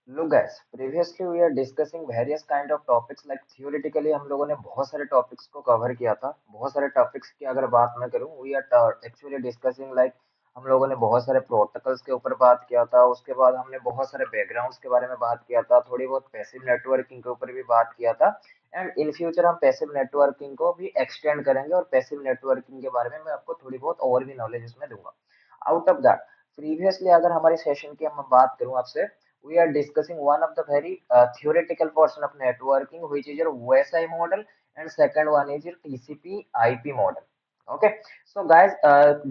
Look guys, previously we are discussing various kind of topics like theoretically हम लोगों ने बहुत सारे टॉपिक्स को कवर किया था। बहुत सारे टॉपिक्स की अगर बात मैं करूं, we are actually discussing like हम लोगों ने बहुत सारे प्रोटोकॉल्स के ऊपर बात किया था। उसके बाद हमने बहुत सारे बैकग्राउंड्स के बारे में बात किया था, थोड़ी बहुत पैसिव नेटवर्किंग के ऊपर भी बात किया था। एंड इन फ्यूचर हम पैसिव नेटवर्किंग को भी एक्सटेंड करेंगे और पैसिव नेटवर्किंग के बारे में मैं आपको थोड़ी बहुत और भी नॉलेज इसमें दूंगा। आउट ऑफ दैट, प्रीवियसली अगर हमारी सेशन की हम बात करूं आपसे, we are discussing one of the very theoretical portion of networking, which is your OSI model, and second one is your TCP IP model. Okay, so guys,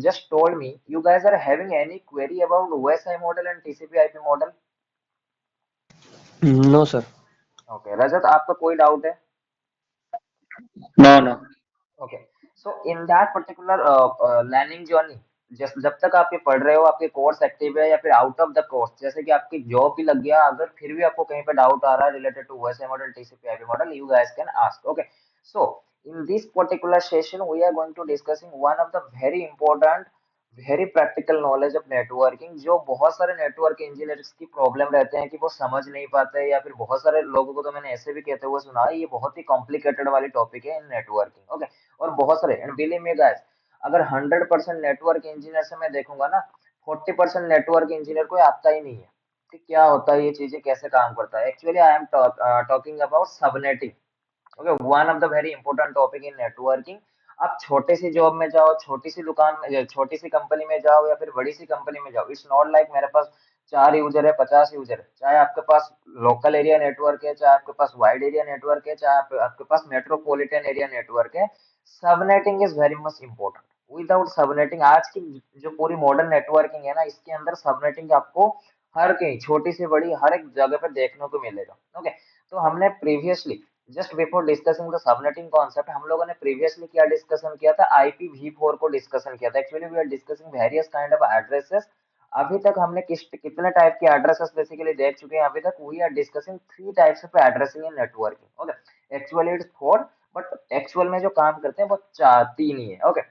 just told me you guys are having any query about OSI model and TCP IP model? No, sir. Okay, Rajat, आपका कोई doubt है? No, no. Okay, so in that particular learning journey, जब तक आप ये पढ़ रहे हो, आपके कोर्स एक्टिव है या फिर आउट ऑफ द कोर्स, जैसे कि आपकी जॉब भी लग गया, अगर फिर भी आपको कहीं पे डाउट आ रहा है related to OSI model, TCP IP model, you guys can ask. Okay, so in this particular session we are going to discussing one of the very important, very practical knowledge of networking, जो बहुत सारे network engineers की problem रहते हैं कि वो समझ नहीं पाते, या फिर बहुत सारे लोगों को तो मैंने ऐसे भी कहते हुए सुना है, ये बहुत ही कॉम्प्लिकेटेड वाली टॉपिक है इन नेटवर्किंग। ओके, और बहुत सारे, एंड बिलीव मी गाइस, अगर 100% नेटवर्क इंजीनियर से मैं देखूंगा ना, 40% नेटवर्क इंजीनियर को आता ही नहीं है कि क्या होता है, ये चीजें कैसे काम करता है। Actually I am talking about subnetting. Okay, one of the very important topic in networking. आप छोटे सी जॉब में जाओ, छोटी सी दुकान में, छोटी सी कंपनी में जाओ, या फिर बड़ी सी कंपनी में जाओ, इट्स नॉट लाइक मेरे पास 4 यूजर है, 50 यूजर है। चाहे आपके पास लोकल एरिया नेटवर्क है, चाहे आपके पास वाइड एरिया नेटवर्क है, चाहे आपके पास मेट्रोपॉलिटन एरिया नेटवर्क है, subnetting is very much important. Without subnetting, आज की जो पूरी मॉडर्न नेटवर्किंग है ना, इसके अंदर सबनेटिंग आपको हर कहीं, छोटी से बड़ी, हर एक जगह पे देखने को मिलेगा। ओके, तो हमने previously, just before discussing the subnetting concept, हम लोगों ने प्रीवियसली क्या डिस्कशन किया था, IPv4 को डिस्कशन किया था। Actually we are discussing various kind of addresses. अभी तक हमने कितने टाइप के एड्रेसेस बेसिकली देख चुके हैं अभी तक। We are discussing 3 types of addressing in networking. Okay, actually it's 4, but actual में जो काम करते हैं वो चार, तीन ही है। ओके,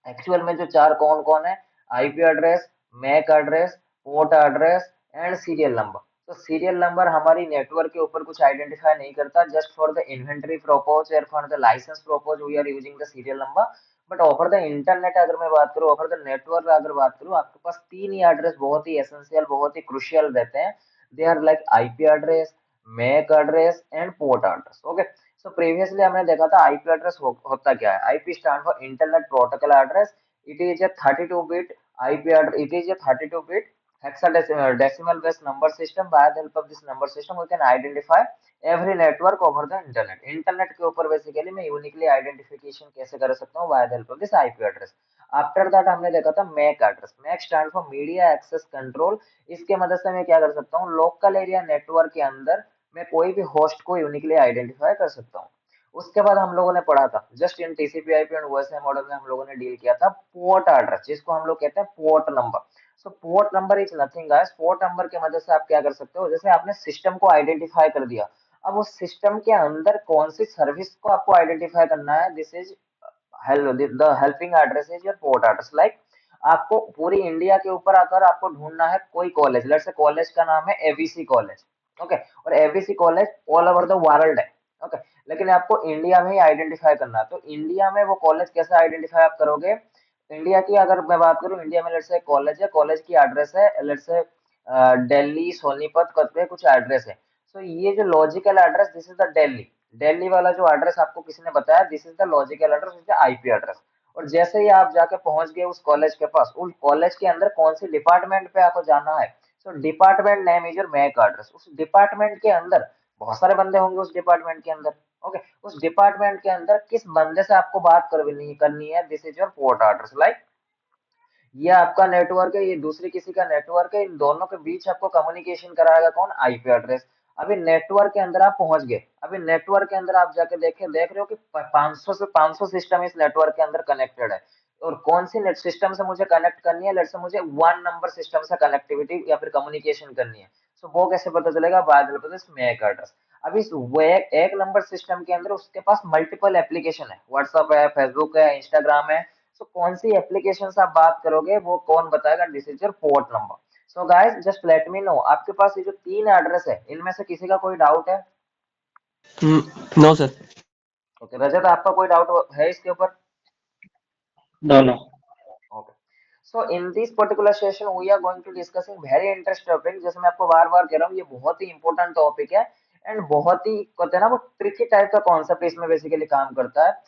एक्चुअल में जो चार कौन कौन है, IP address, Mac address, port address, and serial number. तो सीरियल नंबर हमारी नेटवर्क के ऊपर कुछ आइडेंटिफाई नहीं करता, just for the inventory purpose और for the license purpose we are using the serial number. But over the internet अगर मैं बात करूँ, ओवर द नेटवर्क अगर बात करूँ, आपके पास तीन ही एड्रेस बहुत ही एसेंशियल, बहुत ही क्रुशियल रहते हैं। They are like IP address, Mac address, and port address. Okay, so previously हमने देखा था आईपी एड्रेस होता क्या है। IP stand for internet protocol address. It is a 32-bit IP address. It is a 32-bit hexadecimal based number system. By the help of this number system, we can identify every network over the internet. Internet के ऊपर basically मैं uniquely identification कैसे कर सकता हूँ, by the help of this IP address. After that हमने देखा था MAC address. MAC stand for media access control. इसके मदद से मैं क्या कर सकता हूँ, लोकल एरिया नेटवर्क के अंदर मैं कोई भी होस्ट को यूनिकली आइडेंटिफाई कर सकता हूँ। उसके बाद हम लोगों ने पढ़ा था, just in TCP IP and OSI model में हम लोगों ने डील किया था पोर्ट एड्रेस, जिसको हम लोग कहते हैं port number. So port number is nothing guys. Port number की मदद से आप क्या कर सकते हो, जैसे आपने सिस्टम को आइडेंटिफाई कर दिया, अब उस सिस्टम के अंदर कौन सी सर्विस को आपको आइडेंटिफाई करना है, this is hello, the helping address is your port address. Like आपको पूरी इंडिया के ऊपर आकर आपको ढूंढना है कोई कॉलेज, लेट्स से कॉलेज का नाम है एबीसी कॉलेज। ओके, और ABC college all over the world है। ओके, लेकिन आपको इंडिया में ही आइडेंटिफाई करना है, तो इंडिया में वो कॉलेज कैसे आइडेंटिफाई आप करोगे। इंडिया की अगर मैं बात करूं, इंडिया में लेट्स से कॉलेज है, कॉलेज की एड्रेस है लेट्स से दिल्ली सोनीपत करके कुछ एड्रेस है। सो ये जो logical address, this is the Delhi, Delhi वाला जो एड्रेस आपको किसी ने बताया, this is the logical address, this is the IP address. और जैसे ही आप जाके पहुंच गए उस कॉलेज के पास, उस कॉलेज के अंदर कौन सी डिपार्टमेंट पे आपको जाना है, so department name is your mac address. उस डिपार्टमेंट के अंदर बहुत सारे बंदे होंगे उस डिपार्टमेंट के अंदर। ओके, उस डिपार्टमेंट के अंदर किस बंदे से आपको बात करनी करनी है, this is your port address. Like ये आपका नेटवर्क है, ये दूसरे किसी का नेटवर्क है, इन दोनों के बीच आपको कम्युनिकेशन कराएगा कौन, आईपी एड्रेस। अभी नेटवर्क के अंदर आप पहुंच गए, अभी नेटवर्क के अंदर आप जाके देख रहे हो कि 500 से 500 सिस्टम इस नेटवर्क के अंदर कनेक्टेड है, और कौन सी नेट सिस्टम से मुझे कनेक्ट करनी है, लेट्स से मुझे वन नंबर सिस्टम से कनेक्टिविटी या फिर कम्युनिकेशन करनी है। सो वो कैसे पता चलेगा, बाद में मैक एड्रेस। अभी इस एक नंबर सिस्टम के अंदर उसके पास मल्टीपल एप्लीकेशन है, व्हाट्सएप है, फेसबुक है, इंस्टाग्राम है। सो कौन सी एप्लीकेशन से आप बात करोगे वो कौन बताएगा, this is your port number. So guys just let me know, आपके पास ये जो 3 एड्रेस है, इनमें से किसी का कोई डाउट है? No sir. ओके, रजत आपका कोई डाउट है इसके ऊपर? No no. Okay, so in this particular session we are going to discussing very interesting topic, जैसे मैं आपको बार-बार कह रहा हूँ, ये बहुत ही इंपॉर्टेंट टॉपिक है एंड बहुत ही कहते हैं ना वो ट्रिकी टाइप का कॉन्सेप्ट इसमें बेसिकली काम करता है।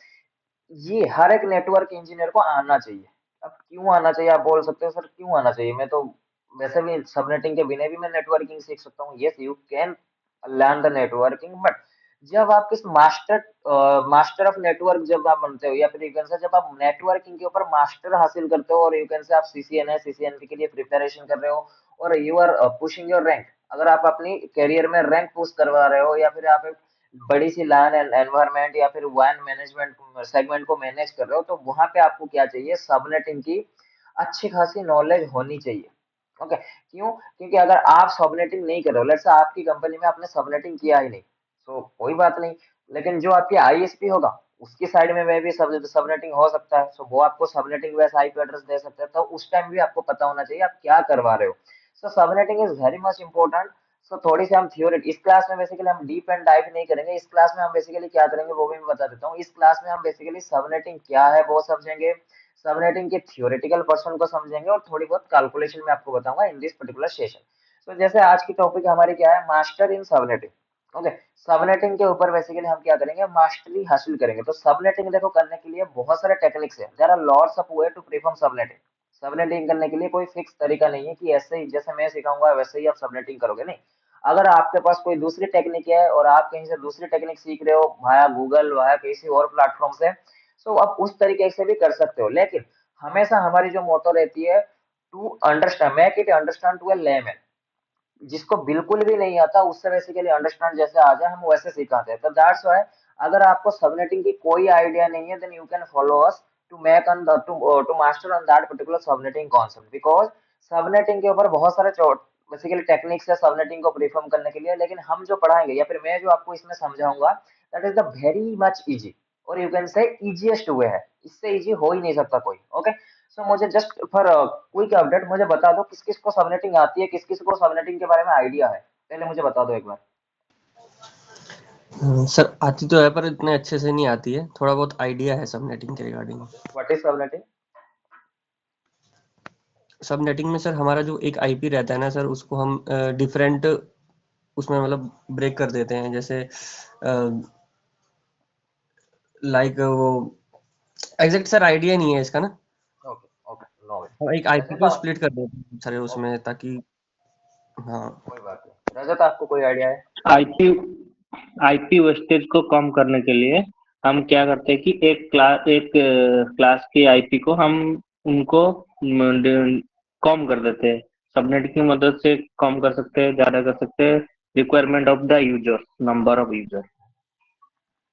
ये हर एक नेटवर्क इंजीनियर को आना चाहिए। अब क्यों आना चाहिए आप बोल सकते हो सर, क्यों आना चाहिए? मैं तो वैसे भी सबनेटिंग के बिना भी मैं नेटवर्किंग सीख सकता हूँ। Yes you can learn the networking, but जब आप किस मास्टर ऑफ नेटवर्क जब आप बनते हो, या फिर यू कैन से जब आप नेटवर्किंग के ऊपर मास्टर हासिल करते हो, और यू कैन से आप सीसीएनए सीसीएनपी के लिए प्रिपरेशन कर रहे हो, और you are pushing your rank, अगर आप अपनी करियर में रैंक पुश करवा रहे हो, या फिर आप एक बड़ी सी लैन एनवायरनमेंट या फिर वैन मैनेजमेंट सेगमेंट को मैनेज कर रहे हो, तो वहां पे आपको क्या चाहिए? सबनेटिंग की अच्छी खासी नॉलेज होनी चाहिए। ओके, क्यों? क्योंकि अगर आप सबनेटिंग नहीं कर रहे हो, लेट्स से आपकी कंपनी में आपने सबनेटिंग किया ही नहीं, तो कोई बात नहीं, लेकिन जो आपकी आईएसपी होगा उसकी साइड में भी सबनेटिंग हो सकता है, सो वो आपको सबनेटिंग वैसा आईपी एड्रेस दे सकता है, तो उस टाइम भी आपको पता होना चाहिए आप क्या करवा रहे हो। So subnetting is very much important. So थोड़ी सी हम थ्योरी इस क्लास में बेसिकली हम डीप एंड डाइव नहीं करेंगे। इस क्लास में हम बेसिकली क्या करेंगे वो भी मैं बता देता हूँ। इस क्लास में हम बेसिकली सबनेटिंग क्या है वो समझेंगे, सबनेटिंग के थ्योरेटिकल पर्सन को समझेंगे, और थोड़ी बहुत कैलकुलेशन में आपको बताऊंगा इन दिस पर्टिकुलर सेशन। तो जैसे आज की टॉपिक हमारी क्या है? Master in subnetting. Okay, subnetting के ऊपर बेसिकली हम क्या करेंगे? मास्टरी हासिल करेंगे। तो सबनेटिंग देखो करने के लिए बहुत सारे टेक्निक्स है, there are lots of way to perform subnetting. Subnetting करने के लिए कोई फिक्स तरीका नहीं है कि ऐसे ही जैसे मैं सिखाऊंगा वैसे ही आप सबनेटिंग करोगे, नहीं। अगर आपके पास कोई दूसरी टेक्निक है और आप कहीं से दूसरी टेक्निक सीख रहे हो वाया गूगल वाया किसी और प्लेटफॉर्म से, तो आप उस तरीके से भी कर सकते हो, लेकिन हमेशा हमारी जो मोटो रहती है, to understand make it understand to a layman. जिसको बिल्कुल भी नहीं आता उससे बेसिकली अंडरस्टैंड जैसे आ जाए हम वैसे सिखाते हैं। तो दैट्स व्हाई अगर आपको सबनेटिंग की कोई आइडिया नहीं है, then you can follow us to make on to master on that particular subnetting concept, because subnetting के ऊपर बहुत सारे बेसिकली टेक्निक्स है सबनेटिंग को परफॉर्म करने के लिए, लेकिन हम जो पढ़ाएंगे या फिर मैं जो आपको इसमें समझाऊंगा, that is the very much easy, और you can say easiest way है, इससे इजी हो ही नहीं सकता कोई। ओके, सो मुझे जस्ट फॉर क्विक अपडेट मुझे बता दो किस किस को सबनेटिंग आती है, किस किस को सबनेटिंग के बारे में आइडिया है, पहले मुझे बता दो एक बार। सर आती तो है पर इतने अच्छे से नहीं आती है, थोड़ा बहुत आइडिया है सबनेटिंग के regarding. What is subnetting? Subnetting में सर हमारा जो एक आईपी रहता है ना सर, उसको हम डिफरेंट उसमें मतलब ब्रेक कर देते हैं, जैसे लाइक वो एग्जैक्ट सर आइडिया नहीं है इसका ना। Okay okay, no worry. हम एक आईपी रजत को आप, स्प्लिट कर देते हैं सारे ओके, उसमें, ताकि हाँ। कोई बात नहीं, रजत आपको कोई आइडिया है? आईपी आईपी वेस्टेज को कम करने के लिए हम क्या करते हैं कि एक क्लास की आईपी को हम उनको कम कर देते हैं। सबनेट की मदद से कम कर सकते हैं, ज्यादा कर सकते हैं, requirement of the user, number of user.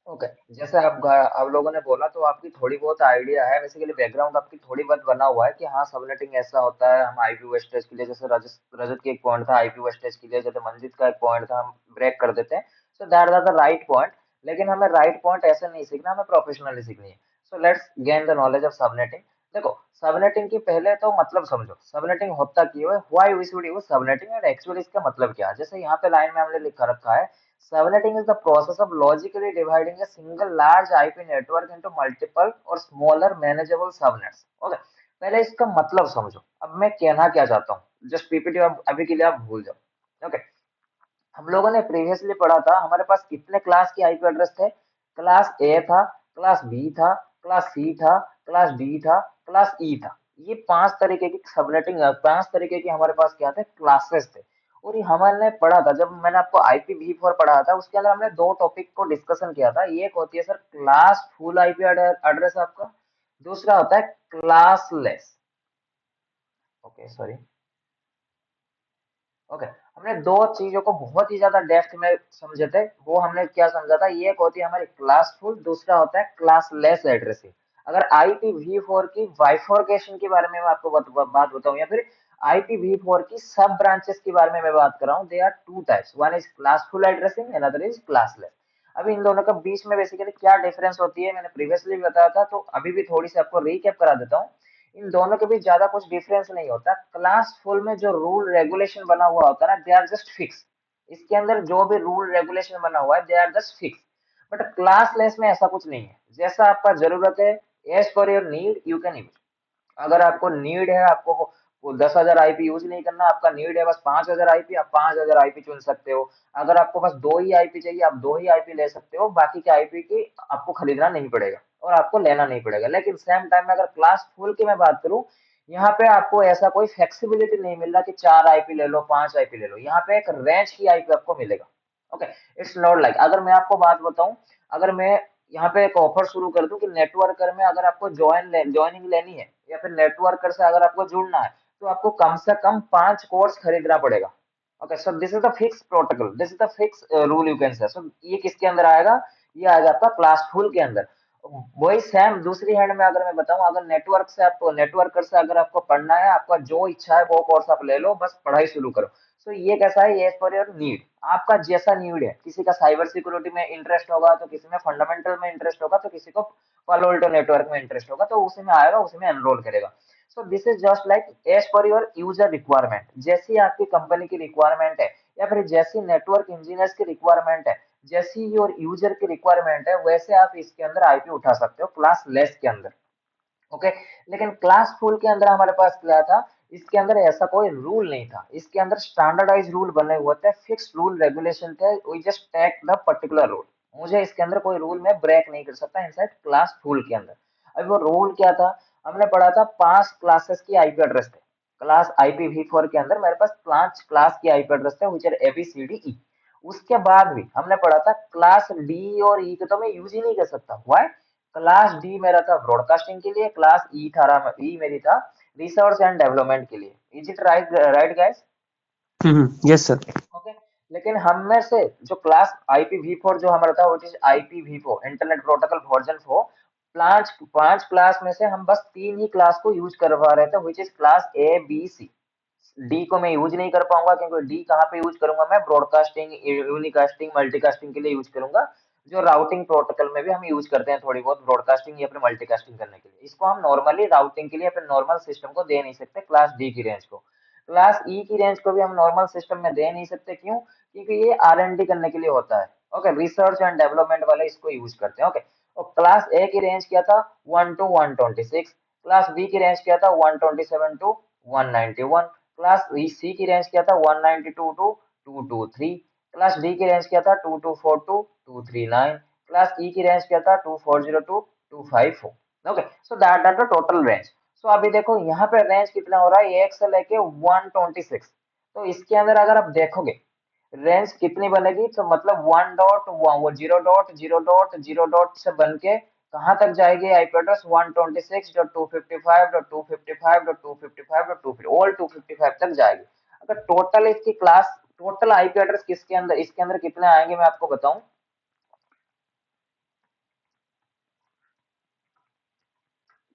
Okay, जैसे आप लोगों ने बोला तो आपकी थोड़ी बहुत आइडिया है, बेसिकली बैकग्राउंड आपकी थोड़ी बहुत बना हुआ है कि हाँ सबनेटिंग ऐसा होता है। हम आईपी वेस्टेज के लिए, जैसे रजत रजत की एक पॉइंट था आईपी वेस्टेज के लिए, जैसे मंजित का एक पॉइंट था, हम ब्रेक कर देते हैं। So that are the right point, लेकिन हमें राइट पॉइंट ऐसे नहीं सीखना, हमें प्रोफेशनली सीखनी है। So let's gain the knowledge of subnetting. देखो, सबनेटिंग की पहले तो मतलब समझो, सबनेटिंग होता क्यों है, why we should use subnetting, and actually इसका मतलब क्या है। जैसे यहाँ पे लाइन में हमने लिखा रखा है, subnetting is the process of logically dividing a single large IP network into multiple or smaller manageable subnets. Okay, पहले इसका मतलब समझो, अब मैं कहना क्या चाहता हूँ, जस्ट पीपीटी अभी के लिए आप भूल जाओ। ओके, हम लोगों ने प्रीवियसली पढ़ा था हमारे पास कितने क्लास की आईपी एड्रेस थे? क्लास ए था, क्लास बी था, क्लास सी था, क्लास डी था, क्लास ई था। ये 5 तरीके की सबनेटिंग, 5 तरीके की हमारे पास क्या थे? क्लासेस थे। और ये हमने पढ़ा था जब मैंने आपको IPv4 पढ़ा था, उसके अंदर हमने दो टॉपिक को डिस्कशन किया था। एक होती है sir class full IP address आपका, दूसरा होता है क्लासलेस। ओके सॉरी, ओके, हमने दो चीजों को बहुत ही ज्यादा डेप्थ में समझे थे। वो हमने क्या समझा था, ये एक होती है हमारी क्लासफुल, दूसरा होता है क्लासलेस एड्रेसिंग। अगर IPv4 की बाइफोरकेशन के बारे में मैं आपको बात बताऊं, या फिर IPv4 की सब ब्रांचेस के बारे में मैं बात कर रहा हूँ, they are two types, one is classful addressing, another is classless. अभी इन दोनों का बीच में बेसिकली क्या डिफरेंस होती है मैंने प्रीवियसली बताया था, तो अभी भी थोड़ी सी आपको रीकैप करा देता हूँ। इन दोनों के बीच ज्यादा कुछ डिफरेंस नहीं होता। क्लासफुल में जो रूल रेगुलेशन बना हुआ होता है ना, दे आर जस्ट फिक्स। इसके अंदर जो भी रूल रेगुलेशन बना हुआ है, they are just fix. But classless में ऐसा कुछ नहीं है, जैसा आपका जरूरत है, as per your need you can use. अगर आपको नीड है, आपको वो 10,000 आईपी यूज नहीं करना, आपका नीड है बस 5,000 आईपी, आप 5,000 आईपी चुन सकते हो। अगर आपको बस 2 ही आईपी चाहिए, आप 2 ही आईपी ले सकते हो, बाकी के आईपी की आपको खरीदना नहीं पड़ेगा और आपको लेना नहीं पड़ेगा। लेकिन सेम टाइम में अगर क्लास फुल की मैं बात करूं, यहाँ पे आपको ऐसा कोई फ्लेक्सिबिलिटी नहीं मिल रहा कि 4 आईपी ले लो, 5 आईपी ले लो। यहाँ पे एक रेंज की आईपी आपको मिलेगा। ओके, इट्स नॉट लाइक, अगर मैं आपको बात बताऊं, अगर मैं यहाँ पे एक ऑफर शुरू कर दूं कि नेटवर्कर में अगर आपको ज्वाइनिंग लेनी है या फिर नेटवर्कर से अगर आपको जुड़ना है, तो आपको कम से कम 5 कोर्स खरीदना पड़ेगा। Okay, so this is the fix protocol, this is the fix rule you can say. So ये किसके अंदर आएगा? ये आएगा आपका क्लासफुल के अंदर। वही सेम दूसरी हैंड में अगर मैं बताऊं, अगर नेटवर्क से आपको नेटवर्कर से अगर आपको पढ़ना है, आपका जो इच्छा है वो कोर्स आप ले लो, बस पढ़ाई शुरू करो। तो ये कैसा है? ये फॉर योर नीड, आपका जैसा नीड है। किसी का साइबर सिक्योरिटी में इंटरेस्ट होगा, तो किसी में फंडामेंटल में इंटरेस्ट होगा, तो किसी को पालो अल्टो नेटवर्क में इंटरेस्ट होगा, तो उसी में आएगा, उसी में एनरोल करेगा। So this is just like as per your user requirement, जैसी आपकी कंपनी की रिक्वायरमेंट है या फिर जैसी नेटवर्क इंजीनियर्स की रिक्वायरमेंट है, जैसी योर यूजर की रिक्वायरमेंट है, वैसे आप इसके अंदर आईपी उठा सकते हो क्लास लेस के अंदर। ओके, लेकिन क्लास फुल के अंदर हमारे पास क्या था? इसके अंदर ऐसा कोई रूल नहीं था, इसके अंदर स्टैंडर्डाइज रूल बने हुए थे, फिक्स रूल रेगुलेशन थे, we just take the particular rule. मुझे इसके अंदर कोई रूल में ब्रेक नहीं कर सकता इनसाइड क्लास फुल के अंदर। अब वो रूल क्या था? हमने पढ़ा था 5 क्लासेस की आईपी एड्रेस थे। क्लास IPv4 के अंदर मेरे पास 5 क्लास की आईपी एड्रेस थे, विच आर ABCDE। उसके बाद भी हमने पढ़ा था क्लास डी और ई को तो मैं यूज ही नहीं कर सकता। व्हाई? क्लास डी मेरा था ब्रॉडकास्टिंग के लिए, क्लास ई मेरी था रिसर्च एंड डेवलपमेंट के लिए। Is it right? Right guys? Yes sir. Okay, लेकिन हम में से जो क्लास IPv4 जो हमारा था, वो चीज IPv4 इंटरनेट प्रोटोकॉल वर्जन 4, पांच पांच क्लास में से हम बस 3 ही क्लास को यूज करवा रहे थे, which is class A B C। D को मैं यूज नहीं कर पाऊंगा, क्योंकि डी कहाँ पे यूज करूंगा? मैं ब्रॉडकास्टिंग, यूनिकास्टिंग, मल्टीकास्टिंग के लिए यूज करूंगा, जो राउटिंग प्रोटोकॉल में भी हम यूज करते हैं थोड़ी बहुत ब्रॉडकास्टिंग या फिर मल्टीकास्टिंग करने के लिए। इसको हम नॉर्मली राउटिंग के लिए फिर नॉर्मल सिस्टम को दे नहीं सकते क्लास डी की रेंज को। क्लास ई की रेंज को भी हम नॉर्मल सिस्टम में दे नहीं सकते, क्यों? क्योंकि ये R&D करने के लिए होता है। ओके, रिसर्च एंड डेवलपमेंट वाले इसको यूज करते हैं। ओके, और क्लास ए की रेंज क्या था? 1 to 126। क्लास बी की रेंज क्या था? 127 to 191। क्लास सी की रेंज क्या था? 192 टू 223। क्लास डी की रेंज क्या था? 224 टू 239। क्लास ई की रेंज क्या था? 240 to 254। Okay, so that the total range. So अभी देखो यहाँ पे रेंज कितना हो रहा है? 1 से लेके 126। तो इसके अंदर अगर आप देखोगे रेंज कितनी बनेगी, तो मतलब 1.0.0.0.0 से बन के कहाँ तक जाएगी आईपी एड्रेस? 126.255.255.255.255 ऑल 255 तक जाएगी। अगर टोटल इसकी क्लास, टोटल आईपी एड्रेस किसके अंदर, इसके अंदर कितने आएंगे मैं आपको बताऊं।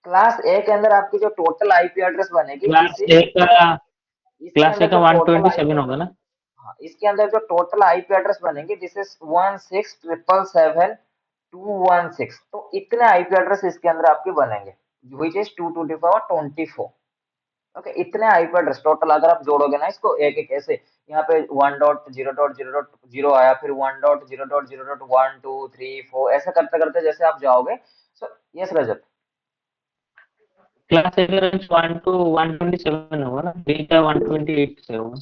क्लास ए के अंदर आपकी जो टोटल आईपी एड्रेस बनेगी, क्लास दिस इज, ए का इसके क्लास ए अंदर का जो one total twenty IP, seven होगा ना? हाँ, इसके अंदर जो टोटल आईपी एड्रेस बनेंगे, दिस इज 16,777,216। तो इतने आईपी एड्रेस इसके अंदर आपके बनेंगे, which is 2 to the power 24। Okay, इतने आईपी एड्रेस टोटल अगर आप जोड़ोगे ना इसको एक एक ऐसे, यहाँ पे 1.0.0.0 आया, फिर 1.0.0.1 2 3 4, ऐसा करते करते जैसे आप जाओगे। सो यस रजत। क्लास ए का रेंज 1 to 127 होगा ना? बी का 128 से होगा।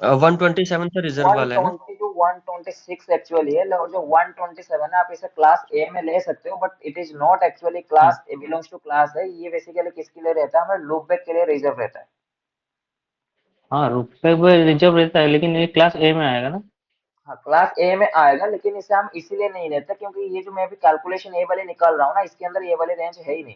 127 तो रिजर्व वाला है ना? 120 टू 126 एक्चुअली है, और जो 127 है आप इसे क्लास ए में ले सकते हो, but it is not actually हाँ class A, belongs to class है। ये बेसिकली किसके लिए रहता है? हमारे लूप बैक के लिए रिजर्व रहता है। हाँ, रुपए पे रिजर्व रहता है, लेकिन ये क्लास ए में आएगा ना? हाँ, क्लास ए में आएगा, लेकिन इसे हम इसीलिए नहीं लेते क्योंकि ये जो मैं अभी कैलकुलेशन ए वाली निकाल रहा हूँ ना, इसके अंदर ये वाली रेंज है ही नहीं।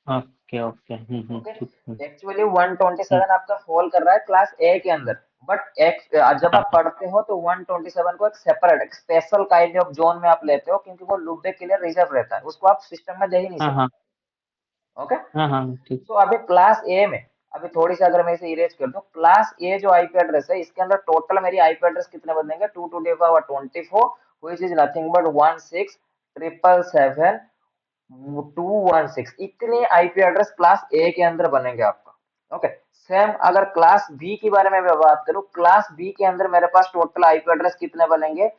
ओके ओके, ओके, ठीक है। एक्चुअली हम्म, 127 आपका फॉल कर रहा है क्लास ए के अंदर, बट एक जब हाँ आप पढ़ते हो तो 127 को एक सेपरेट, एक स्पेशल काइंड ऑफ जोन में आप लेते हो, क्योंकि वो लूप बैक के लिए रिजर्व रहता है, उसको आप सिस्टम में दे ही नहीं हाँ सकते। हाँ ओके, हाँ हाँ, ठीक। तो अभी क्लास ए में, अभी थोड़ी सी अगर मैं इसे इरेज कर दूं, क्लास ए जो आईपी एड्रेस है, इसके अंदर टोटल मेरी आईपी एड्रेस कितने बनेंगे? 2 to the power 24, which is nothing but 16,777,216। 216 इतने आईपी एड्रेस क्लास ए के अंदर बनेंगे आपका। ओके, सेम अगर क्लास बी के बारे में मैं बात करूं, क्लास बी के अंदर मेरे पास टोटल आईपी एड्रेस कितने बनेंगे,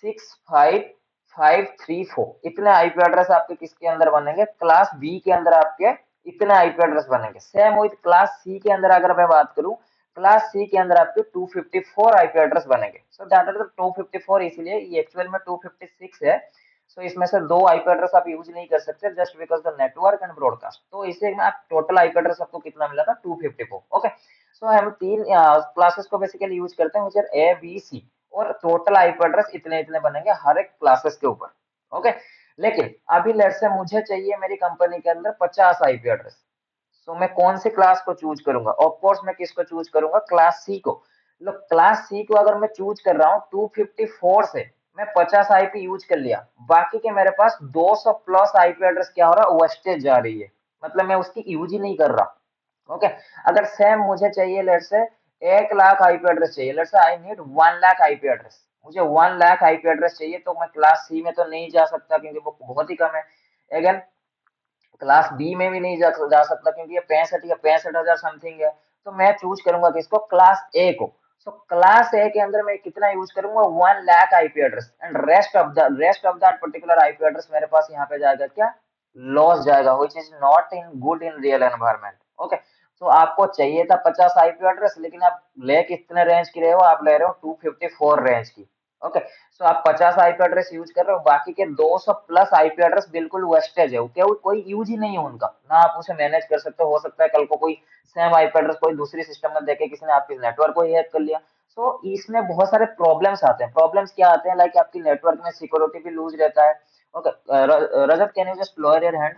65534 इतने आईपी एड्रेस आपके किसके अंदर बनेंगे, क्लास बी के अंदर आपके इतने आईपी एड्रेस बनेंगे। सेम विद क्लास सी के अंदर अगर मैं बात करूं, क्लास सी के अंदर आपके 254 आईपी एड्रेस बनेंगे। सो दैट इज 254, इसलिए ये एक्चुअल में 256 है। सो इसमें से दो आईपी एड्रेस आप यूज नहीं कर सकते just because the network and broadcast. तो इसे में आप टोटल आईपी एड्रेस आपको कितना मिला था, 254। ओके, सो हम तीन क्लासेस को बेसिकली यूज करते हैं, which ए बी सी, और टोटल आईपी एड्रेस इतने इतने बनेंगे हर एक क्लासेस के ऊपर। ओके, लेकिन अभी लेट से मुझे चाहिए मेरी कंपनी के अंदर 50 आईपी एड्रेस। सो मैं कौन सी क्लास को चूज करूंगा, ऑफ कोर्स मैं किसको चूज करूंगा, क्लास सी को। लोग क्लास सी को अगर मैं चूज कर रहा हूँ 254 से, मैं 50 आईपी यूज कर लिया, बाकी के मेरे पास 200 प्लस आईपी एड्रेस क्या हो रहा है, वेस्टेज जा रही है, मतलब मैं उसकी यूज ही नहीं कर रहा। ओके, अगर सेम मुझे चाहिए लेट से 1 लाख आईपी एड्रेस चाहिए, लेट से I need 1 lakh IP address, मुझे 1 लाख आईपी एड्रेस चाहिए, तो मैं क्लास सी में तो नहीं जा सकता क्योंकि वो बहुत ही कम है। अगेन क्लास बी में भी नहीं जा सकता क्योंकि ये 65 समथिंग है। तो मैं चूज करूंगा किसको, क्लास ए को। सो क्लास ए के अंदर मैं कितना यूज करूंगा, 1 lakh IP address, and rest of that particular IP address मेरे पास यहाँ पे जाएगा क्या, लॉस जाएगा, which is not in good in real environment. Okay, तो आपको चाहिए था 50 आईपी एड्रेस, लेकिन आप ले कितने रेंज की रहे हो, आप ले रहे हो 254 रेंज की। ओके, सो आप 50 आईपी एड्रेस यूज कर रहे हो, बाकी के 200 प्लस आईपी एड्रेस बिल्कुल वेस्टेज है, क्या कोई यूज ही नहीं है उनका, ना आप उसे मैनेज कर सकते हो सकता है कल को कोई सेम आईपी एड्रेस कोई दूसरी सिस्टम में देखे किसी ने आपके नेटवर्क को ही हैक कर लिया। सो इसमें बहुत सारे प्रॉब्लम्स आते हैं। प्रॉब्लम्स क्या आते हैं, लाइक आपकी नेटवर्क में सिक्योरिटी भी लूज रहता है। Okay, Rajat can you just lower your hand,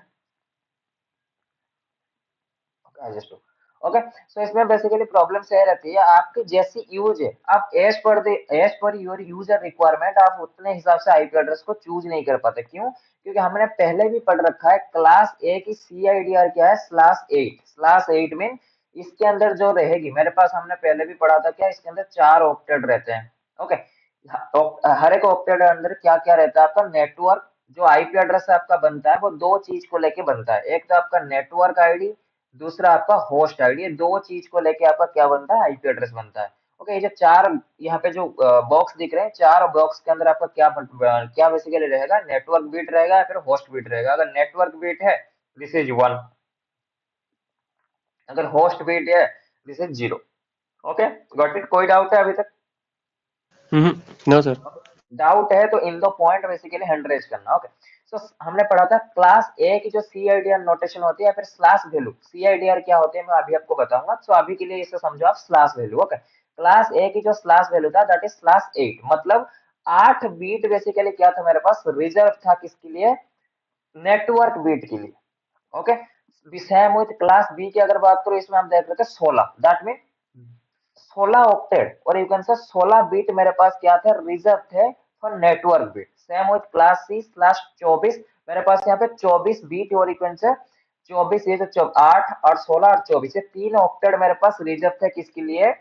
adjust हो। ओके, सो इसमें बेसिकली प्रॉब्लम यह रहती है, आपकी जैसी यूज है, आप as per your user requirement आप उतने हिसाब से आईपी एड्रेस को चूज नहीं कर पाते। क्यों, क्योंकि हमने पहले भी पढ़ रखा है क्लास ए की सीआईडीआर क्या है, स्लैश 8 मीन इसके अंदर जो रहेगी मेरे पास, हमने पहले भी पढ़ा था क्या, इसके अंदर 4 ऑक्टेट रहते हैं। ओके, हर एक ऑक्टेट के अंदर क्या क्या रहता है, आपका नेटवर्क जो आईपी एड्रेस आपका बनता है वो दो चीज को लेके बनता है, एक तो आपका नेटवर्क आईडी, दूसरा आपका होस्ट आईडी, ये दो चीज को लेके आपका क्या बनता है, आईपी एड्रेस बनता है। ओके, ये जो चार यहाँ पे जो बॉक्स दिख रहे हैं, चार बॉक्स के अंदर आपका क्या बेसिकली रहेगा, नेटवर्क बीट रहेगा या फिर होस्ट बीट रहेगा। अगर नेटवर्क बीट है दिस इज 1, अगर होस्ट बीट है this is 0। Okay, got it, कोई डाउट है अभी तक, नो सर। डाउट है तो इन दो पॉइंट बेसिकली हैंड रेज करना। ओके, सो हमने पढ़ा था क्लास ए की जो सीआईडीआर नोटेशन होती है या फिर स्लैश वैल्यू, सीआईडीआर क्या होते हैं मैं अभी आपको बताऊंगा, सो अभी के लिए इसे समझो आप स्लैश वैल्यू। ओके, क्लास ए की जो स्लैश वैल्यू था दैट इज स्लैश 8, मतलब 8 बीट बेसिकली क्या था मेरे पास, रिजर्व था किसके लिए, नेटवर्क बीट के लिए। ओके, सेम विथ क्लास बी की अगर बात करो, इसमें हम देख रहे थे 16, दैट मीन 16 ऑक्टेट, और यू कैन से 16 बीट मेरे पास क्या थे, रिजर्व थे for network bit. Same with class C slash 24, मेरे पास यहाँ पे 24 बीट, और यू कैन से 24, ये तो 8 और 16 और 24, ये 3 ऑक्टेट मेरे पास रिजर्व थे किसके लिए,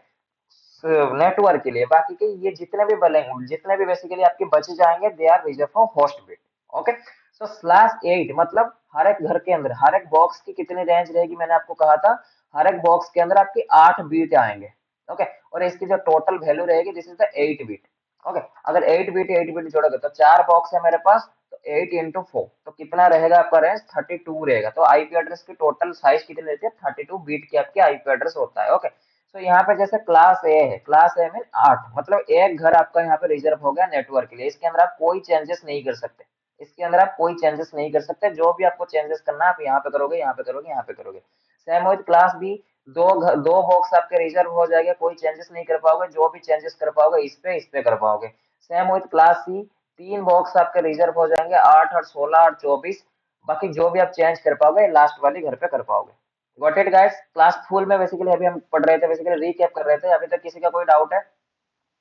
नेटवर्क के लिए। बाकी के ये जितने भी बनेंगे, जितने भी बेसिकली आपके बच जाएंगे, they are reserve for host bit. Okay, so slash 8 मतलब हर एक घर के अंदर हर एक बॉक्स की कितनी रेंज रहेगी, मैंने आपको कहा था हर एक बॉक्स के अंदर आपकी 8 बीट आएंगे। ओके, और इसकी जो टोटल वैल्यू रहेगी this is the 8 bit. Okay, अगर 8 बीट जोड़ोगे तो 4 बॉक्स है मेरे पास, तो 8 into 4 तो कितना रहेगा आपका रेंज, 32 रहेगा। तो आईपी एड्रेस की टोटल साइज कितनी रहती है, 32 बीट की आपकी आईपी एड्रेस होता है। ओके, तो यहाँ पे जैसे क्लास ए है, क्लास ए में 8, मतलब एक घर आपका यहाँ पे रिजर्व हो गया नेटवर्क के लिए, इसके अंदर आप कोई चेंजेस नहीं कर सकते, इसके अंदर आप कोई चेंजेस नहीं कर सकते, जो भी आपको चेंजेस करना है आप यहाँ पे करोगे, यहाँ पे करोगे, यहाँ पे करोगे। सेम विद क्लास बी, दो बॉक्स आपके रिजर्व हो जाएंगे, कोई चेंजेस नहीं कर पाओगे, जो भी चेंजेस कर पाओगे इस पे कर पाओगे। Same with class C, 3 box आपके रिजर्व हो जाएंगे, 8 और 16 और 24, बाकी जो भी आप चेंज कर पाओगे लास्ट वाले घर पे कर पाओगे। Got it guys, class full में बेसिकली अभी हम पढ़ रहे थे, बेसिकली रीकैप कर रहे थे, अभी तक किसी का कोई डाउट है?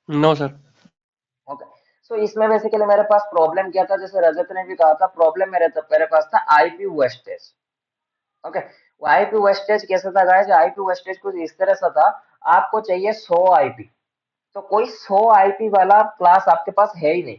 No sir. ओके, सो इसमें बेसिकली मेरे पास प्रॉब्लम क्या था, जैसे रजत ने भी कहा था, प्रॉब्लम मेरे पास था IP wastage. Okay, IP wastage कैसा था गाइस, आईपी वेस्टेज कुछ इस तरह से था, आपको चाहिए 100 आईपी, तो कोई 100 आईपी वाला क्लास आपके पास है ही नहीं।